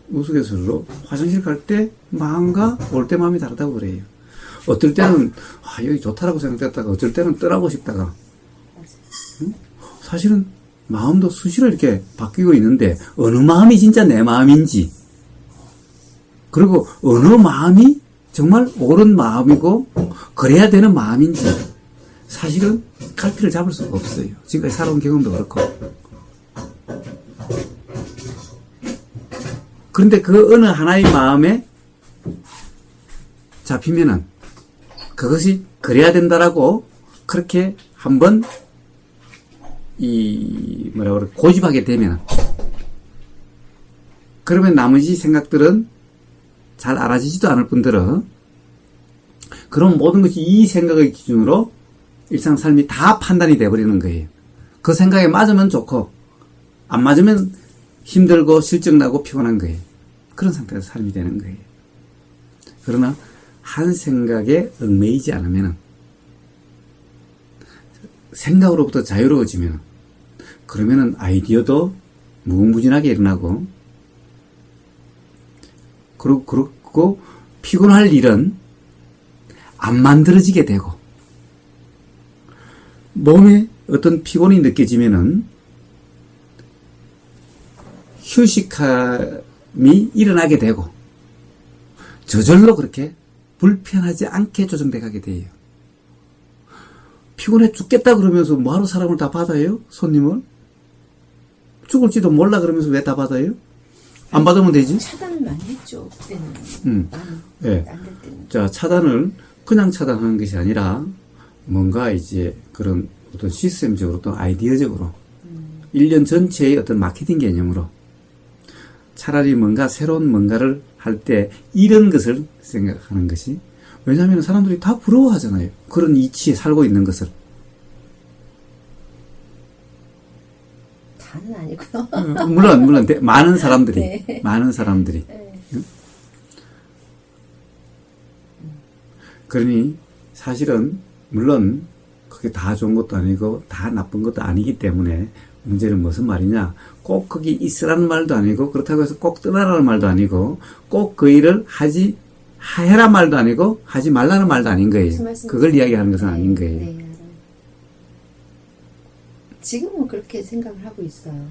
우스갯소리로 화장실 갈 때 마음과 올 때 마음이 다르다고 그래요. 어떨 때는 여기 좋다라고 생각했다가 어쩔 때는 떠나고 싶다가 사실은 마음도 수시로 이렇게 바뀌고 있는데 어느 마음이 진짜 내 마음인지 그리고 어느 마음이 정말 옳은 마음이고 그래야 되는 마음인지 사실은 갈피를 잡을 수가 없어요. 지금까지 살아온 경험도 그렇고. 그런데 그 어느 하나의 마음에 잡히면은 그것이 그래야 된다라고 그렇게 한번 고집하게 되면 그러면 나머지 생각들은 잘 알아지지도 않을 뿐더러 그런 모든 것이 이 생각의 기준으로 일상 삶이 다 판단이 돼버리는 거예요. 그 생각에 맞으면 좋고 안 맞으면 힘들고 실증나고 피곤한 거예요. 그런 상태에서 삶이 되는 거예요. 그러나 한 생각에 얽매이지 않으면 생각으로부터 자유로워지면 그러면은 아이디어도 무궁무진하게 일어나고, 그리고 피곤할 일은 안 만들어지게 되고, 몸에 어떤 피곤이 느껴지면은 휴식함이 일어나게 되고, 저절로 그렇게 불편하지 않게 조정돼 가게 돼요. 피곤해 죽겠다 그러면서 뭐하러 사람을 다 받아요? 손님을? 죽을지도 몰라 그러면서 왜 다 받아요? 안 받으면 되지? 차단을 많이 했죠, 그때는. 예. 안 될 때는. 자, 차단을 그냥 차단하는 것이 아니라 뭔가 이제 그런 어떤 시스템적으로 또 아이디어적으로 1년 전체의 어떤 마케팅 개념으로 차라리 뭔가 새로운 뭔가를 할 때 이런 것을 생각하는 것이, 왜냐하면 사람들이 다 부러워하잖아요. 그런 이치에 살고 있는 것을. 다는 아니고요. 물론 많은 사람들이 네. 많은 사람들이. 네. 응? 그러니 사실은 물론 그게 다 좋은 것도 아니고 다 나쁜 것도 아니기 때문에, 문제는 무슨 말이냐, 꼭 거기 있으라는 말도 아니고 그렇다고 해서 꼭 떠나라는 말도 아니고 꼭 그 일을 해라 말도 아니고 하지 말라는 말도 아닌 거예요. 그걸 이야기하는 것은 아닌 거예요. 네, 알아요. 지금은 그렇게 생각을 하고 있어요.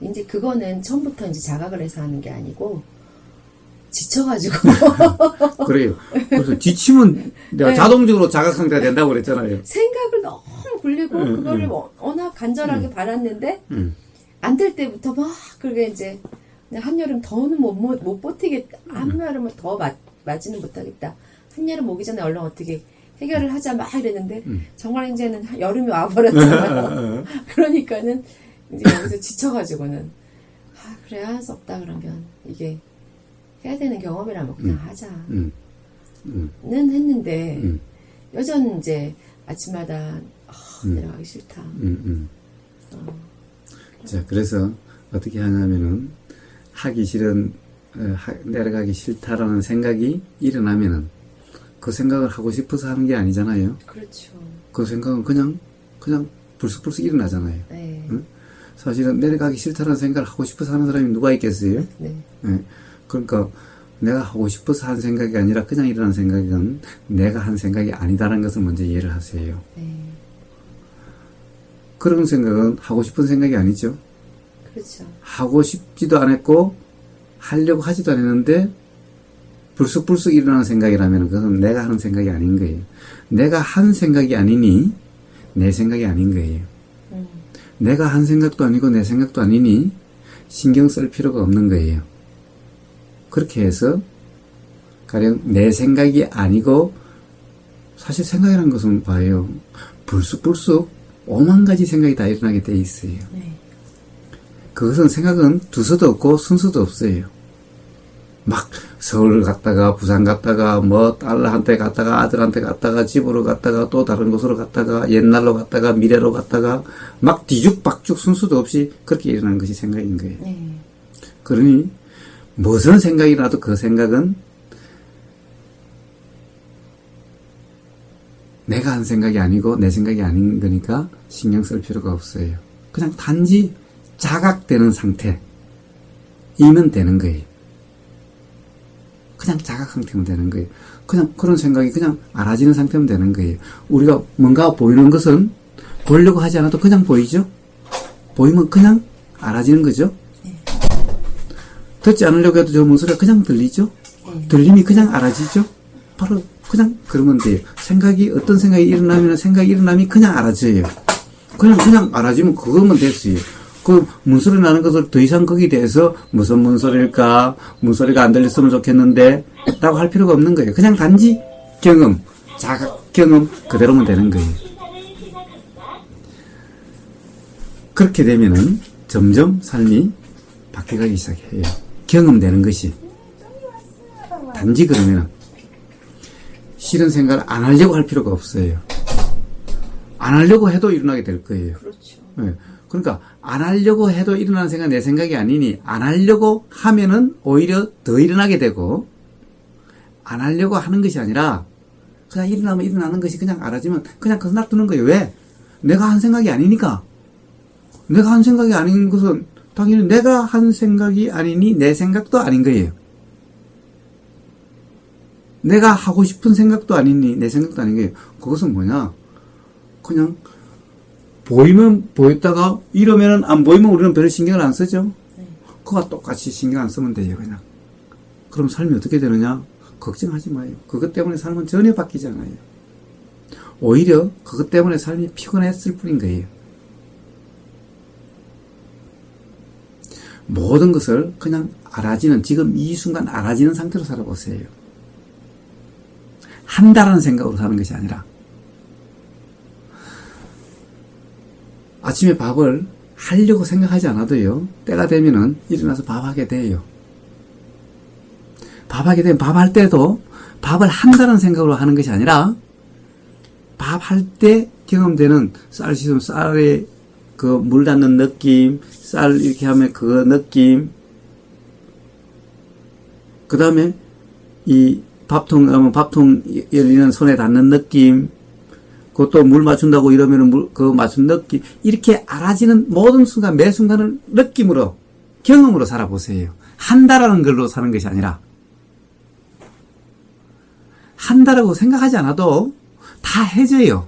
이제 그거는 처음부터 이제 자각을 해서 하는 게 아니고 지쳐가지고. 그래요. 그래서 지치면 내가 네. 자동적으로 자각 상태가 된다고 그랬잖아요. 생각을 너무 굴리고 그거를 워낙 간절하게 바랐는데 안 될 때부터 막 그게 이제 한여름 더우는 못 버티겠다. 한여름은 더 맞지는 못하겠다. 한여름 오기 전에 얼른 어떻게 해결을 하자 막 이랬는데 정말 이제는 여름이 와버렸잖아요. 그러니까는 이제 여기서 지쳐가지고는 그래 할 수 없다 그러면 이게 해야 되는 경험이라면 그냥 하자는 했는데 여전 이제 아침마다 내려가기 싫다. 자, 그래서 어떻게 하냐면은 하기 싫은 내려가기 싫다라는 생각이 일어나면은 그 생각을 하고 싶어서 하는 게 아니잖아요. 그렇죠. 그 생각은 그냥 불쑥불쑥 일어나잖아요. 네. 응? 사실은 내려가기 싫다는 생각을 하고 싶어서 하는 사람이 누가 있겠어요? 네. 예. 그러니까 내가 하고 싶어서 한 생각이 아니라 그냥 일어난 생각은 내가 한 생각이 아니다라는 것을 먼저 이해를 하세요. 네. 그런 생각은 하고 싶은 생각이 아니죠. 그렇죠. 하고 싶지도 않았고 하려고 하지도 않았는데 불쑥불쑥 일어나는 생각이라면 그것은 내가 하는 생각이 아닌 거예요. 내가 한 생각이 아니니 내 생각이 아닌 거예요. 내가 한 생각도 아니고 내 생각도 아니니 신경 쓸 필요가 없는 거예요. 그렇게 해서 가령 내 생각이 아니고, 사실 생각이라는 것은 봐요. 불쑥불쑥 오만 가지 생각이 다 일어나게 돼 있어요. 네. 그것은 생각은 두서도 없고 순서도 없어요. 막 서울 갔다가 부산 갔다가 뭐 딸한테 갔다가 아들한테 갔다가 집으로 갔다가 또 다른 곳으로 갔다가 옛날로 갔다가 미래로 갔다가 막 뒤죽박죽 순서도 없이 그렇게 일어나는 것이 생각인 거예요. 네. 그러니 무슨 생각이 나도 그 생각은 내가 한 생각이 아니고 내 생각이 아닌 거니까 신경 쓸 필요가 없어요. 그냥 단지 자각되는 상태이면 되는 거예요. 그냥 자각 상태면 되는 거예요. 그냥 그런 생각이 그냥 알아지는 상태면 되는 거예요. 우리가 뭔가 보이는 것은 보려고 하지 않아도 그냥 보이죠? 보이면 그냥 알아지는 거죠? 듣지 않으려고 해도 저 목소리가 그냥 들리죠? 들림이 그냥 알아지죠? 바로 그냥 그러면 돼요. 생각이, 어떤 생각이 일어나면 생각이 일어나면 그냥 알아져요. 그냥 알아지면 그거면 됐어요. 그 문소리 나는 것을 더 이상 거기에 대해서 무슨 문소리일까, 문소리가 안 들렸으면 좋겠는데 라고 할 필요가 없는 거예요. 그냥 단지 경험, 자각 경험 그대로면 되는 거예요. 그렇게 되면은 점점 삶이 바뀌어가기 시작해요. 경험되는 것이. 단지 그러면은 싫은 생각을 안 하려고 할 필요가 없어요. 안 하려고 해도 일어나게 될 거예요. 그렇죠. 네. 그러니까 안 하려고 해도 일어나는 생각은 내 생각이 아니니 안 하려고 하면은 오히려 더 일어나게 되고, 안 하려고 하는 것이 아니라 그냥 일어나면 일어나는 것이 그냥 알아지면 그냥 그거 놔두는 거예요. 왜? 내가 한 생각이 아니니까. 내가 한 생각이 아닌 것은 당연히 내가 한 생각이 아니니 내 생각도 아닌 거예요. 내가 하고 싶은 생각도 아니니 내 생각도 아닌 거예요. 그것은 뭐냐? 그냥 보이면 보였다가 이러면은 안 보이면 우리는 별로 신경을 안 쓰죠. 그거와 똑같이 신경 안 쓰면 돼요, 그냥. 그럼 삶이 어떻게 되느냐? 걱정하지 마요. 그것 때문에 삶은 전혀 바뀌지 않아요. 오히려 그것 때문에 삶이 피곤했을 뿐인 거예요. 모든 것을 그냥 알아지는, 지금 이 순간 알아지는 상태로 살아보세요. 한다라는 생각으로 사는 것이 아니라, 아침에 밥을 하려고 생각하지 않아도요, 때가 되면은 일어나서 밥하게 돼요. 밥하게 되면 밥할 때도 밥을 한다는 생각으로 하는 것이 아니라, 밥할 때 경험되는 쌀 씻으면 쌀에 그 물 닿는 느낌, 쌀 이렇게 하면 그 느낌, 그 다음에 이 밥통 열리는 손에 닿는 느낌, 그것도 물 맞춘다고 이러면은 그 맞춘 느낌, 이렇게 알아지는 모든 순간, 매 순간을 느낌으로, 경험으로 살아보세요. 한다라는 걸로 사는 것이 아니라, 한다라고 생각하지 않아도 다 해져요.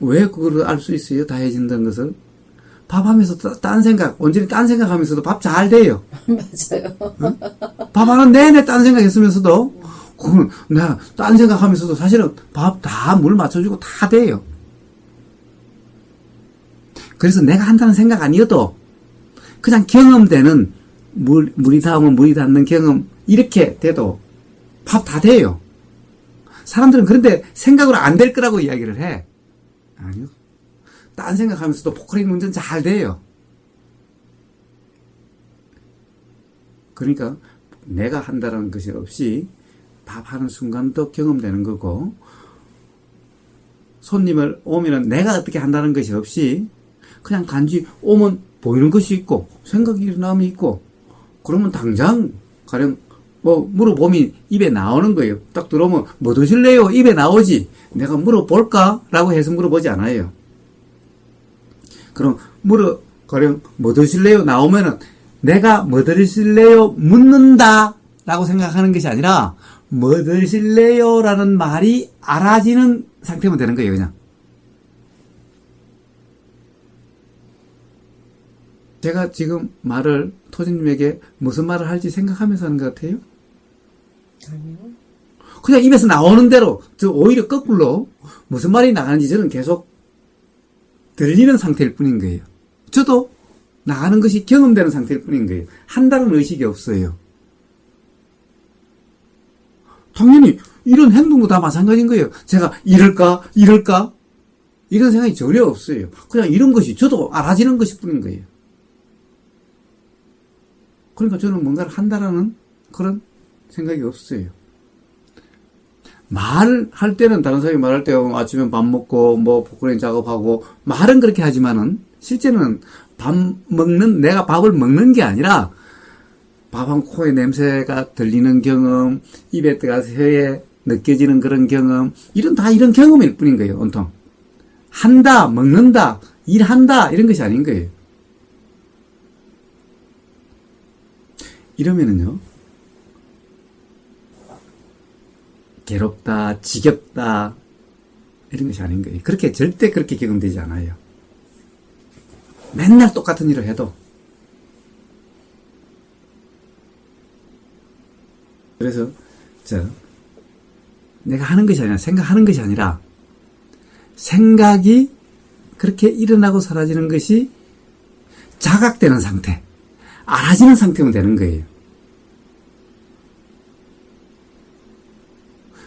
왜 그걸 알 수 있어요? 다 해진다는 것을? 밥하면서 딴 생각, 온전히 딴 생각하면서도 밥 잘 돼요. 맞아요. 응? 밥하는 내내 딴 생각했으면서도, 그건 내가 딴 생각하면서도 사실은 밥 다 물 맞춰주고 다 돼요. 그래서 내가 한다는 생각 아니어도 그냥 경험되는 물이 닿으면 물이 닿는 경험, 이렇게 돼도 밥 다 돼요. 사람들은 그런데 생각으로 안 될 거라고 이야기를 해. 아니요. 딴 생각하면서도 포크레인 운전 잘 돼요. 그러니까 내가 한다는 것이 없이 밥하는 순간도 경험되는 거고, 손님을 오면은 내가 어떻게 한다는 것이 없이 그냥 단지 오면 보이는 것이 있고 생각이 일어남이 있고, 그러면 당장 가령 뭐 물어보면 입에 나오는 거예요. 딱 들어오면 뭐 드실래요? 입에 나오지. 내가 물어볼까? 라고 해서 물어보지 않아요. 그럼 가령 뭐 드실래요? 나오면은 내가 뭐 드실래요? 묻는다 라고 생각하는 것이 아니라 뭐 드실래요? 라는 말이 알아지는 상태면 되는 거예요, 그냥. 제가 지금 말을 토지님에게 무슨 말을 할지 생각하면서 하는 것 같아요? 아니요. 그냥 입에서 나오는 대로, 오히려 거꾸로 무슨 말이 나가는지 저는 계속 들리는 상태일 뿐인 거예요. 저도 나가는 것이 경험되는 상태일 뿐인 거예요. 한다는 의식이 없어요. 당연히 이런 행동도 다 마찬가지인 거예요. 제가 이럴까? 이런 생각이 전혀 없어요. 그냥 이런 것이 저도 알아지는 것일 뿐인 거예요. 그러니까 저는 뭔가를 한다라는 그런 생각이 없어요. 말할 때는 다른 사람이 말할 때 아침에 밥 먹고 뭐 포크레인 작업하고 말은 그렇게 하지만은 실제는 내가 밥을 먹는 게 아니라 밥한 코에 냄새가 들리는 경험, 입에 들어가서 혀에 느껴지는 그런 경험, 이런 경험일 뿐인 거예요, 온통. 한다, 먹는다, 일한다, 이런 것이 아닌 거예요. 이러면은요, 괴롭다, 지겹다, 이런 것이 아닌 거예요. 절대 그렇게 경험되지 않아요. 맨날 똑같은 일을 해도. 그래서, 내가 하는 것이 아니라, 생각하는 것이 아니라, 생각이 그렇게 일어나고 사라지는 것이 자각되는 상태, 알아지는 상태면 되는 거예요.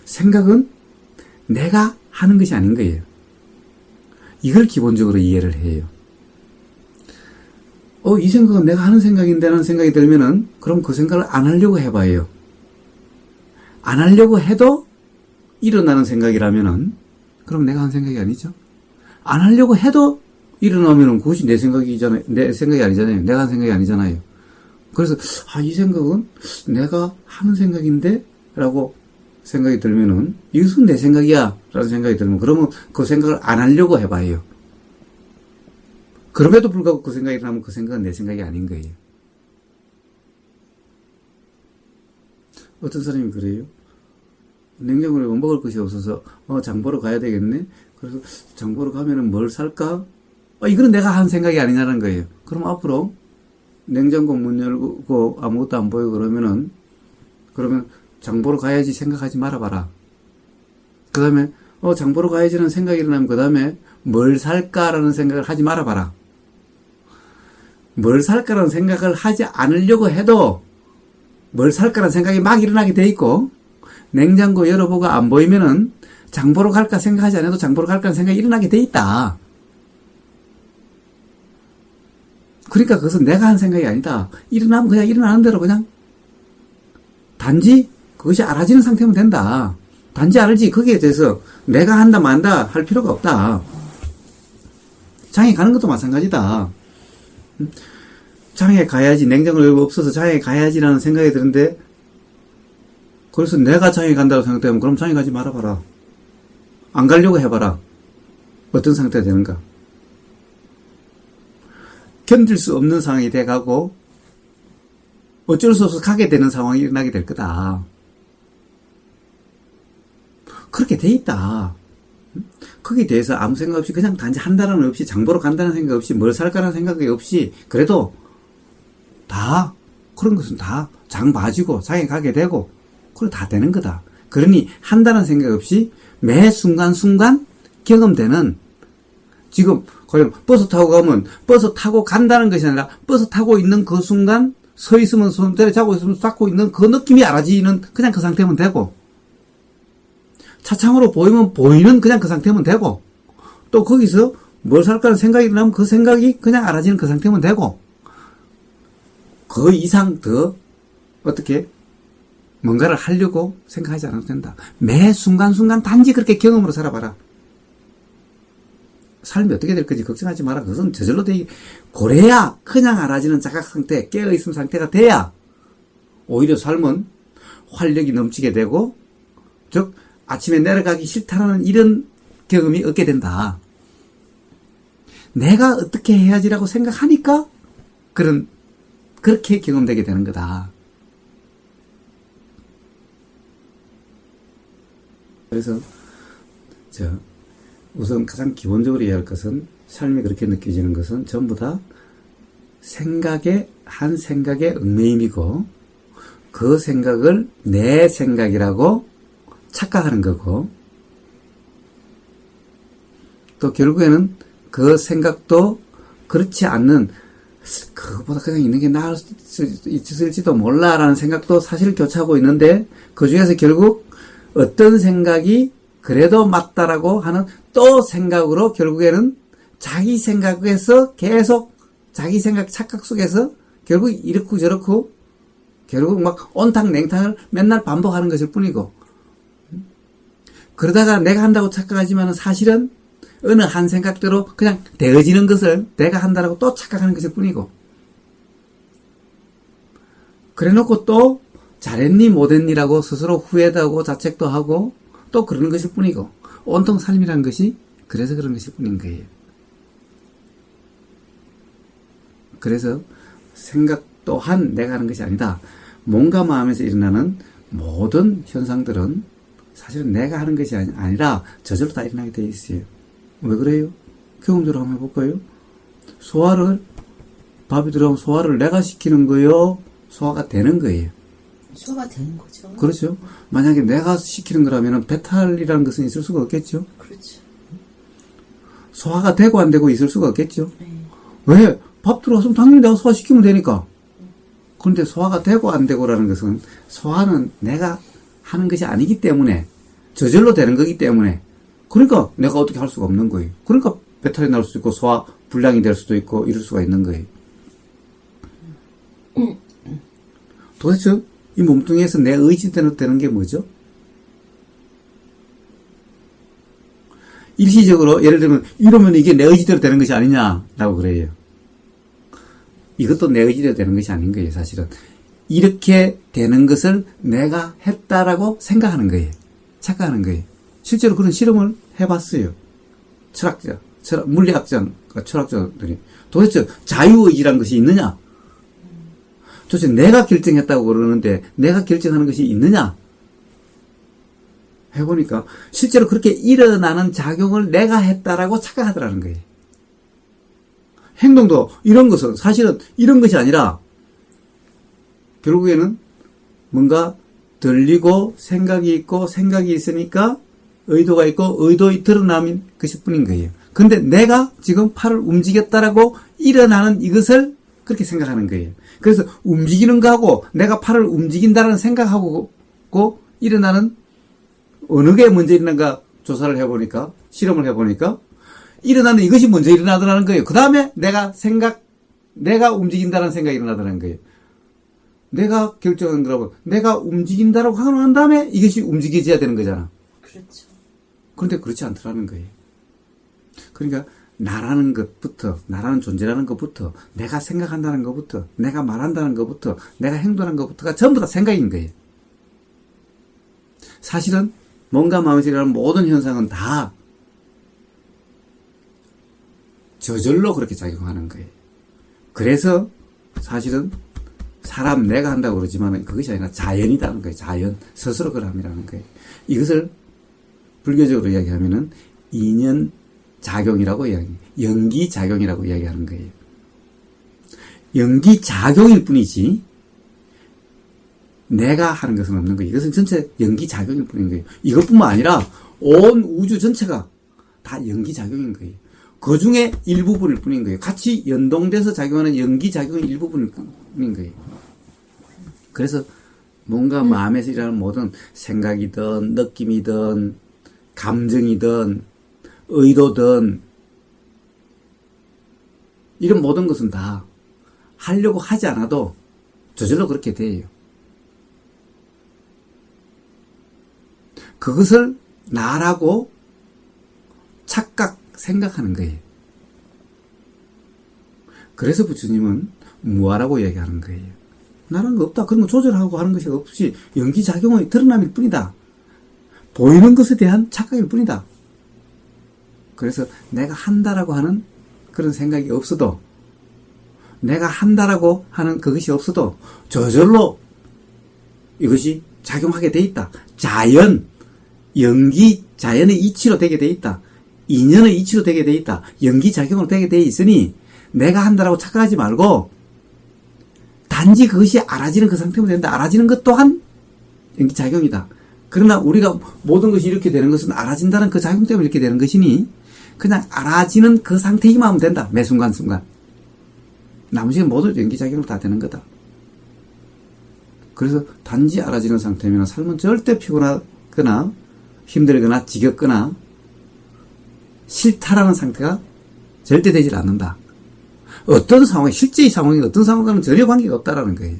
생각은 내가 하는 것이 아닌 거예요. 이걸 기본적으로 이해를 해요. 이 생각은 내가 하는 생각인데 라는 생각이 들면은, 그럼 그 생각을 안 하려고 해봐요. 안 하려고 해도 일어나는 생각이라면은, 그럼 내가 한 생각이 아니죠? 안 하려고 해도 일어나면은 그것이 내 생각이잖아요. 내 생각이 아니잖아요. 내가 한 생각이 아니잖아요. 그래서, 이 생각은 내가 하는 생각인데? 라고 생각이 들면은, 이것은 내 생각이야. 라는 생각이 들면, 그러면 그 생각을 안 하려고 해봐요. 그럼에도 불구하고 그 생각이 일어나면 그 생각은 내 생각이 아닌 거예요. 어떤 사람이 그래요? 냉장고에 먹을 것이 없어서 장 보러 가야 되겠네. 그래서 장 보러 가면은 뭘 살까? 이거는 내가 한 생각이 아니냐는 거예요. 그럼 앞으로 냉장고 문 열고 아무것도 안 보이고 그러면 장 보러 가야지 생각하지 말아봐라. 그 다음에 장 보러 가야지라는 생각이 일어나면 그 다음에 뭘 살까라는 생각을 하지 말아봐라. 뭘 살까라는 생각을 하지 않으려고 해도 뭘 살까라는 생각이 막 일어나게 돼 있고, 냉장고 열어보고 안 보이면은 장 보러 갈까 생각하지 않아도 장 보러 갈까라는 생각이 일어나게 돼 있다. 그러니까 그것은 내가 한 생각이 아니다. 일어나면 그냥 일어나는 대로 그냥 단지 그것이 알아지는 상태면 된다. 단지 알지 거기에 대해서 내가 한다 만다 할 필요가 없다. 장에 가는 것도 마찬가지다. 장에 가야지, 냉장고 열고 없어서 장에 가야지라는 생각이 드는데, 그래서 내가 장에 간다고 생각되면 그럼 장에 가지 말아봐라. 안 가려고 해봐라. 어떤 상태가 되는가? 견딜 수 없는 상황이 돼가고 어쩔 수 없어서 가게 되는 상황이 일어나게 될 거다. 그렇게 돼 있다. 거기에 대해서 아무 생각 없이 그냥 단지 한다는 없이 장 보러 간다는 생각 없이 뭘 살까라는 생각이 없이 그래도 다 그런 것은 다 장 봐지고 장에 가게 되고 그래 다 되는 거다. 그러니 한다는 생각 없이 매 순간순간 경험되는, 지금 과연 버스 타고 가면 버스 타고 간다는 것이 아니라 버스 타고 있는 그 순간 서 있으면 손 때려잡고 있으면 잡고 있는 그 느낌이 알아지는 그냥 그 상태면 되고, 차창으로 보이면 보이는 그냥 그 상태면 되고, 또 거기서 뭘 살까라는 생각이 일어나면 그 생각이 그냥 알아지는 그 상태면 되고, 그 이상 더 어떻게 뭔가를 하려고 생각하지 않아도 된다. 매 순간순간 단지 그렇게 경험으로 살아봐라. 삶이 어떻게 될 건지 걱정하지 마라. 그것은 저절로 그래야 그냥 알아지는 자각 상태, 깨어있음 상태가 돼야 오히려 삶은 활력이 넘치게 되고, 즉 아침에 내려가기 싫다라는 이런 경험이 얻게 된다. 내가 어떻게 해야지라고 생각하니까 그렇게 경험되게 되는 거다. 그래서 우선 가장 기본적으로 이해할 것은, 삶이 그렇게 느껴지는 것은 전부 다 한 생각의 얽매임이고, 그 생각을 내 생각이라고 착각하는 거고, 또 결국에는 그 생각도 그렇지 않는, 그것보다 그냥 있는 게 나을 수 있을지도 몰라라는 생각도 사실 교차하고 있는데, 그 중에서 결국 어떤 생각이 그래도 맞다라고 하는 또 생각으로 결국에는 자기 생각에서 계속 자기 생각 착각 속에서 결국 이렇고 저렇고 결국 막 온탕냉탕을 맨날 반복하는 것일 뿐이고, 그러다가 내가 한다고 착각하지만 사실은 어느 한 생각대로 그냥 되어지는 것을 내가 한다라고 또 착각하는 것일 뿐이고, 그래 놓고 또 잘했니 못했니라고 스스로 후회도 하고 자책도 하고 또 그러는 것일 뿐이고, 온통 삶이라는 것이 그래서 그런 것일 뿐인 거예요. 그래서 생각 또한 내가 하는 것이 아니다. 몸과 마음에서 일어나는 모든 현상들은 사실은 내가 하는 것이 아니라 저절로 다 일어나게 되어 있어요. 왜 그래요? 경험적으로 한번 해볼까요? 밥이 들어가면 소화를 내가 시키는 거요? 소화가 되는 거예요. 소화가 되는 거죠. 그렇죠. 만약에 내가 시키는 거라면 배탈이라는 것은 있을 수가 없겠죠. 그렇죠. 소화가 되고 안 되고 있을 수가 없겠죠. 네. 왜? 밥 들어갔으면 당연히 내가 소화시키면 되니까. 그런데 소화가 되고 안 되고라는 것은, 소화는 내가 하는 것이 아니기 때문에 저절로 되는 거기 때문에, 그러니까 내가 어떻게 할 수가 없는 거예요. 그러니까 배탈이 날 수도 있고 소화 불량이 될 수도 있고 이럴 수가 있는 거예요. 도대체 이 몸뚱이에서 내 의지대로 되는 게 뭐죠? 일시적으로 예를 들면 이러면 이게 내 의지대로 되는 것이 아니냐라고 그래요. 이것도 내 의지대로 되는 것이 아닌 거예요. 사실은 이렇게 되는 것을 내가 했다라고 생각하는 거예요. 착각하는 거예요. 실제로 그런 실험을 해봤어요. 철학자 물리학자가 철학자들이 도대체 자유의지란 것이 있느냐? 도대체 내가 결정했다고 그러는데 내가 결정하는 것이 있느냐? 해보니까 실제로 그렇게 일어나는 작용을 내가 했다라고 착각하더라는 거예요. 행동도 이런 것은 사실은 이런 것이 아니라 결국에는 뭔가 들리고 생각이 있고 생각이 있으니까 의도가 있고 의도의 드러남인 것일 뿐인 거예요. 근데 내가 지금 팔을 움직였다라고 일어나는 이것을 그렇게 생각하는 거예요. 그래서 움직이는 거하고 내가 팔을 움직인다는 생각하고 일어나는 어느 게 먼저 일어난가 조사를 해보니까 실험을 해보니까 일어나는 이것이 먼저 일어나더라는 거예요. 그 다음에 내가 움직인다는 생각이 일어나더라는 거예요. 내가 결정한 거라고 내가 움직인다라고 하고 난 다음에 이것이 움직여져야 되는 거잖아. 그렇죠. 그런데 그렇지 않더라는 거예요. 그러니까 나라는 것부터, 나라는 존재라는 것부터, 내가 생각한다는 것부터, 내가 말한다는 것부터, 내가 행동하는 것부터가 전부 다 생각인 거예요. 사실은 몸과 마음에서 일어나는 모든 현상은 다 저절로 그렇게 작용하는 거예요. 그래서 사실은 사람 내가 한다고 그러지만 그것이 아니라 자연이라는 거예요. 자연. 스스로 그람이라는 거예요. 이것을 불교적으로 이야기하면은 인연 작용이라고 이야기해요. 연기 작용이라고 이야기하는 거예요. 연기 작용일 뿐이지 내가 하는 것은 없는 거예요. 이것은 전체 연기 작용일 뿐인 거예요. 이것뿐만 아니라 온 우주 전체가 다 연기 작용인 거예요. 그 중에 일부분일 뿐인 거예요. 같이 연동돼서 작용하는 연기 작용의 일부분일 뿐인 거예요. 그래서 뭔가 마음에서 일어나는 모든 생각이든 느낌이든 감정이든 의도든 이런 모든 것은 다 하려고 하지 않아도 저절로 그렇게 돼요. 그것을 나라고 생각하는 거예요. 그래서 부처님은 무아라고 이야기하는 거예요. 나라는 거 없다. 그런 거 조절하고 하는 것이 없이 연기작용의 드러남일 뿐이다. 보이는 것에 대한 착각일 뿐이다. 그래서 내가 한다라고 하는 그런 생각이 없어도 내가 한다라고 하는 그것이 없어도 저절로 이것이 작용하게 돼 있다. 자연의 이치로 되게 돼 있다. 인연의 이치로 되게 돼 있다. 연기작용으로 되게 돼 있으니 내가 한다라고 착각하지 말고 단지 그것이 알아지는 그 상태면 된다. 알아지는 것 또한 연기작용이다. 그러나 우리가 모든 것이 이렇게 되는 것은 알아진다는 그 작용 때문에 이렇게 되는 것이니 그냥 알아지는 그 상태이만 하면 된다. 매 순간순간. 나머지는 모두 연기작용으로 다 되는 거다. 그래서 단지 알아지는 상태면 삶은 절대 피곤하거나 힘들거나 지겹거나 싫다라는 상태가 절대 되질 않는다. 어떤 상황이, 실제의 상황이 어떤 상황과는 전혀 관계가 없다라는 거예요.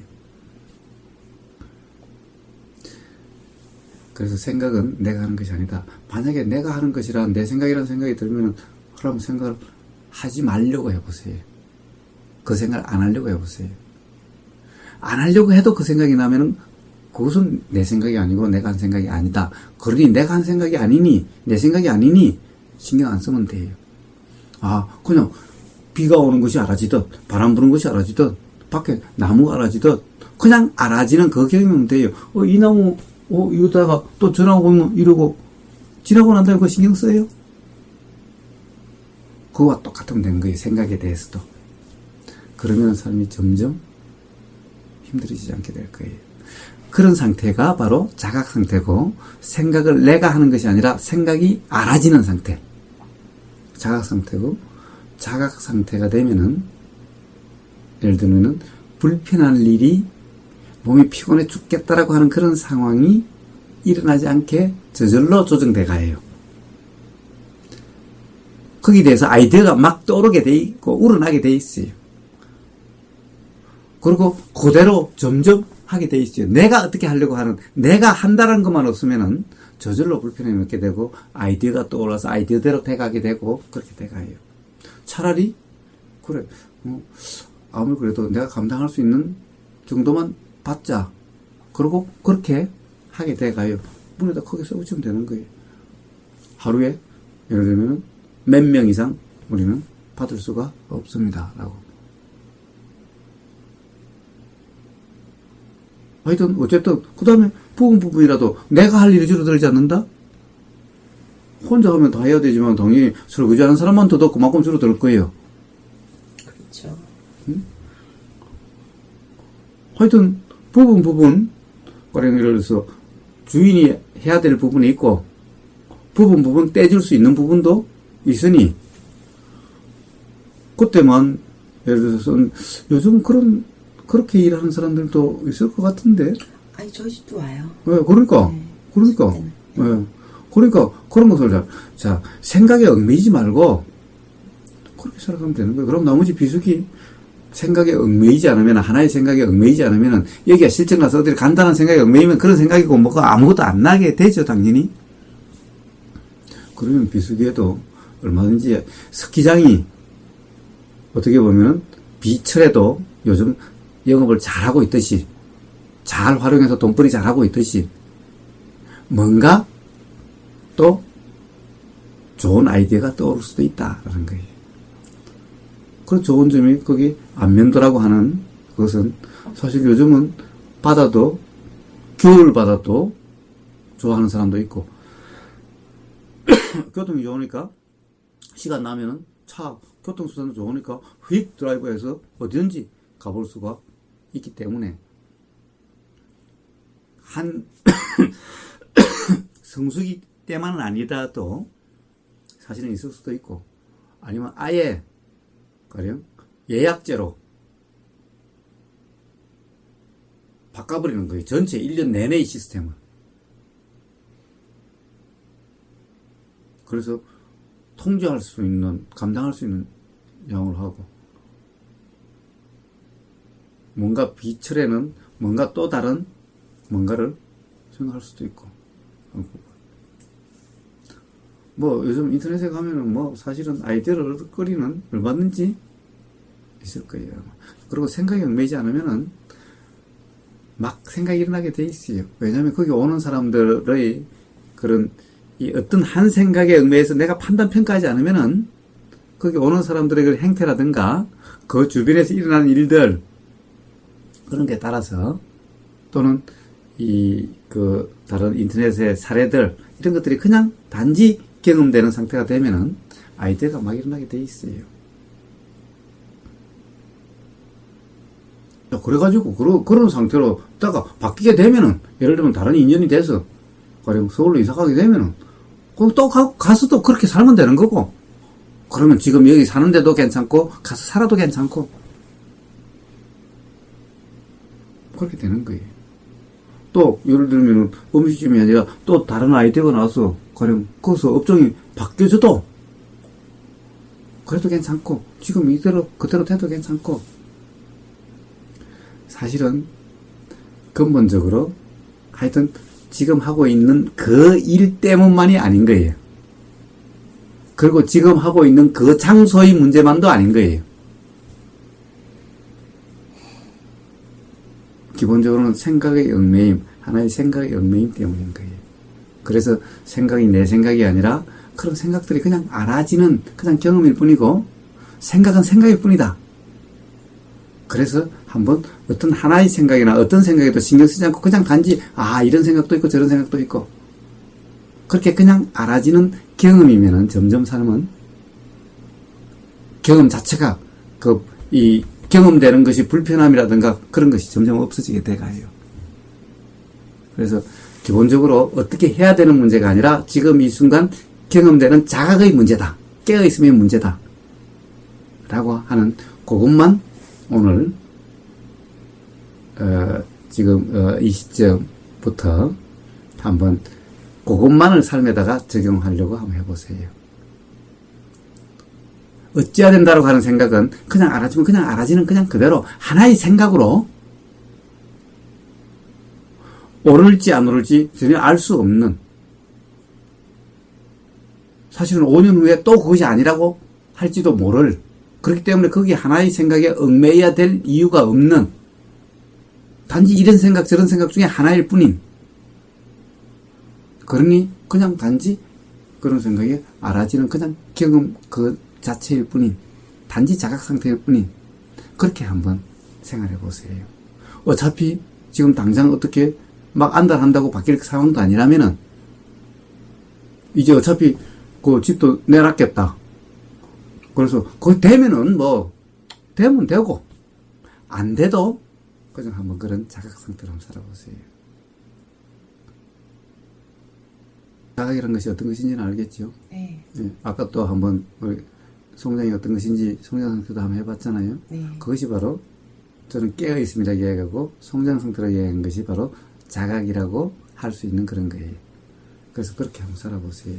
그래서 생각은 내가 하는 것이 아니다. 만약에 내가 하는 것이라 내 생각이라는 생각이 들면 그럼 생각을 하지 말려고 해보세요. 그 생각을 안 하려고 해보세요. 안 하려고 해도 그 생각이 나면은 그것은 내 생각이 아니고 내가 한 생각이 아니다. 그러니 내가 한 생각이 아니니 내 생각이 아니니 신경 안 쓰면 돼요. 그냥 비가 오는 것이 알아지듯 바람 부는 것이 알아지듯 밖에 나무가 알아지듯 그냥 알아지는 그 경험이면 돼요. 이 나무 이러다가 또 전화가 오면 이러고 지나고 난 다음에 그거 신경 써요? 그거와 똑같으면 되는 거예요. 생각에 대해서도. 그러면 삶이 점점 힘들어지지 않게 될 거예요. 그런 상태가 바로 자각 상태고 생각을 내가 하는 것이 아니라 생각이 알아지는 상태. 자각 상태고 자각 상태가 되면은 예를 들면은 불편한 일이 몸이 피곤해 죽겠다라고 하는 그런 상황이 일어나지 않게 저절로 조정돼 가요. 거기에 대해서 아이디어가 막 떠오르게 돼 있고 우러나게 돼 있어요. 그리고 그대로 점점 하게 돼 있어요. 내가 어떻게 하려고 하는, 내가 한다는 것만 없으면은 저절로 불편함이 먹게 되고 아이디어가 떠올라서 아이디어대로 돼가게 되고 그렇게 돼가요. 차라리 그래 아무리 그래도 내가 감당할 수 있는 정도만 받자. 그리고 그렇게 하게 돼가요. 문에다 크게 써붙이면 되는 거예요. 하루에 예를 들면 몇 명 이상 우리는 받을 수가 없습니다. 라고. 하여튼 어쨌든 그 다음에 부분이라도 내가 할 일이 줄어들지 않는다? 혼자 하면 다 해야 되지만 당연히 설거지하는 사람만 더더 그만큼 줄어들 거예요. 그렇죠. 하여튼 부분 가령 예를 들어서 주인이 해야 될 부분이 있고 부분 떼줄 수 있는 부분도 있으니 그때만 예를 들어서 요즘 그렇게 일하는 사람들도 있을 것 같은데. 아니 저희 집도 와요. 네, 그러니까 네. 그러니까 그런 것을 자 생각에 얽매이지 말고 그렇게 살아가면 되는 거예요. 그럼 나머지 비수기 생각에 얽매이지 않으면 하나의 생각에 얽매이지 않으면 여기가 실증 나서 어디 간단한 생각에 얽매이면 그런 생각이고 뭐가 아무것도 안 나게 되죠 당연히. 그러면 비수기에도 얼마든지 스키장이 어떻게 보면은 비철에도 요즘 영업을 잘하고 있듯이 잘 활용해서 돈벌이 잘하고 있듯이 뭔가 또 좋은 아이디어가 떠오를 수도 있다라는 거예요. 그 좋은 점이 거기 안면도라고 하는 것은 사실 요즘은 바다도 겨울 바다도 좋아하는 사람도 있고 교통이 좋으니까 시간 나면은 차 교통수단도 좋으니까 휙 드라이브해서 어디든지 가볼 수가 있기 때문에 한 성수기 때만은 아니더라도 사실은 있을 수도 있고 아니면 아예 가령 예약제로 바꿔버리는 거예요. 전체 1년 내내의 시스템을. 그래서 통제할 수 있는, 감당할 수 있는 양을 하고 뭔가 비철에는 뭔가 또 다른 뭔가를 생각할 수도 있고 뭐 요즘 인터넷에 가면은 뭐 사실은 아이디어를 얻거리는 얼마든지 있을 거예요. 그리고 생각이 얽매이지 않으면은 막 생각이 일어나게 돼 있어요. 왜냐하면 거기 오는 사람들의 그런 이 어떤 한 생각에 얽매여서 내가 판단 평가하지 않으면은 거기 오는 사람들의 그 행태라든가 그 주변에서 일어나는 일들 그런 게 따라서 또는 그 다른 인터넷의 사례들 이런 것들이 그냥 단지 경험되는 상태가 되면은 아이디어가 막 일어나게 돼 있어요. 그래가지고 그런 상태로 다가 바뀌게 되면은 예를 들면 다른 인연이 돼서 가령 서울로 이사 가게 되면은 그럼 또 가서 또 그렇게 살면 되는 거고 그러면 지금 여기 사는데도 괜찮고 가서 살아도 괜찮고 그렇게 되는 거예요. 또 예를 들면 음식점이 아니라 또 다른 아이디어가 나와서 가령 거기서 업종이 바뀌어져도 그래도 괜찮고 지금 이대로 그대로 돼도 괜찮고 사실은 근본적으로 하여튼 지금 하고 있는 그 일 때문만이 아닌 거예요. 그리고 지금 하고 있는 그 장소의 문제만도 아닌 거예요. 기본적으로는 생각의 얽매임, 하나의 생각의 얽매임 때문인 거예요. 그래서 생각이 내 생각이 아니라 그런 생각들이 그냥 알아지는 그냥 경험일 뿐이고 생각은 생각일 뿐이다. 그래서 한번 어떤 하나의 생각이나 어떤 생각에도 신경 쓰지 않고 그냥 단지 이런 생각도 있고 저런 생각도 있고 그렇게 그냥 알아지는 경험이면은 점점 삶은 경험 자체가 이 경험되는 것이 불편함이라든가 그런 것이 점점 없어지게 돼가요. 그래서 기본적으로 어떻게 해야 되는 문제가 아니라 지금 이 순간 경험되는 자각의 문제다. 깨어있음의 문제다. 라고 하는 그것만 오늘 지금 이 시점부터 한번 그것만을 삶에다가 적용하려고 한번 해보세요. 어찌해야 된다고 하는 생각은 그냥 알아주면 그냥 알아지는 그냥 그대로 하나의 생각으로 오를지 안 오를지 전혀 알 수 없는 사실은 5년 후에 또 그것이 아니라고 할지도 모를 그렇기 때문에 거기 하나의 생각에 얽매여야 될 이유가 없는 단지 이런 생각 저런 생각 중에 하나일 뿐인 그러니 그냥 단지 그런 생각에 알아지는 그냥 자체일 뿐인, 단지 자각 상태일 뿐인, 그렇게 한번 생활해 보세요. 어차피 지금 당장 어떻게 막 안달한다고 바뀔 상황도 아니라면은, 이제 어차피 그 집도 내놨겠다. 그래서 그 되면은 뭐, 되면 되고, 안 돼도 그냥 한번 그런 자각 상태로 한번 살아보세요. 자각이라는 것이 어떤 것인지는 알겠죠? 네. 예, 아까 또 한번 우리 송장이 어떤 것인지 송장 상태도 한번 해봤잖아요. 네. 그것이 바로 저는 깨어 있습니다 이야기하고 송장 상태로 이야기하는 것이 바로 자각이라고 할 수 있는 그런 거예요. 그래서 그렇게 한번 살아보세요.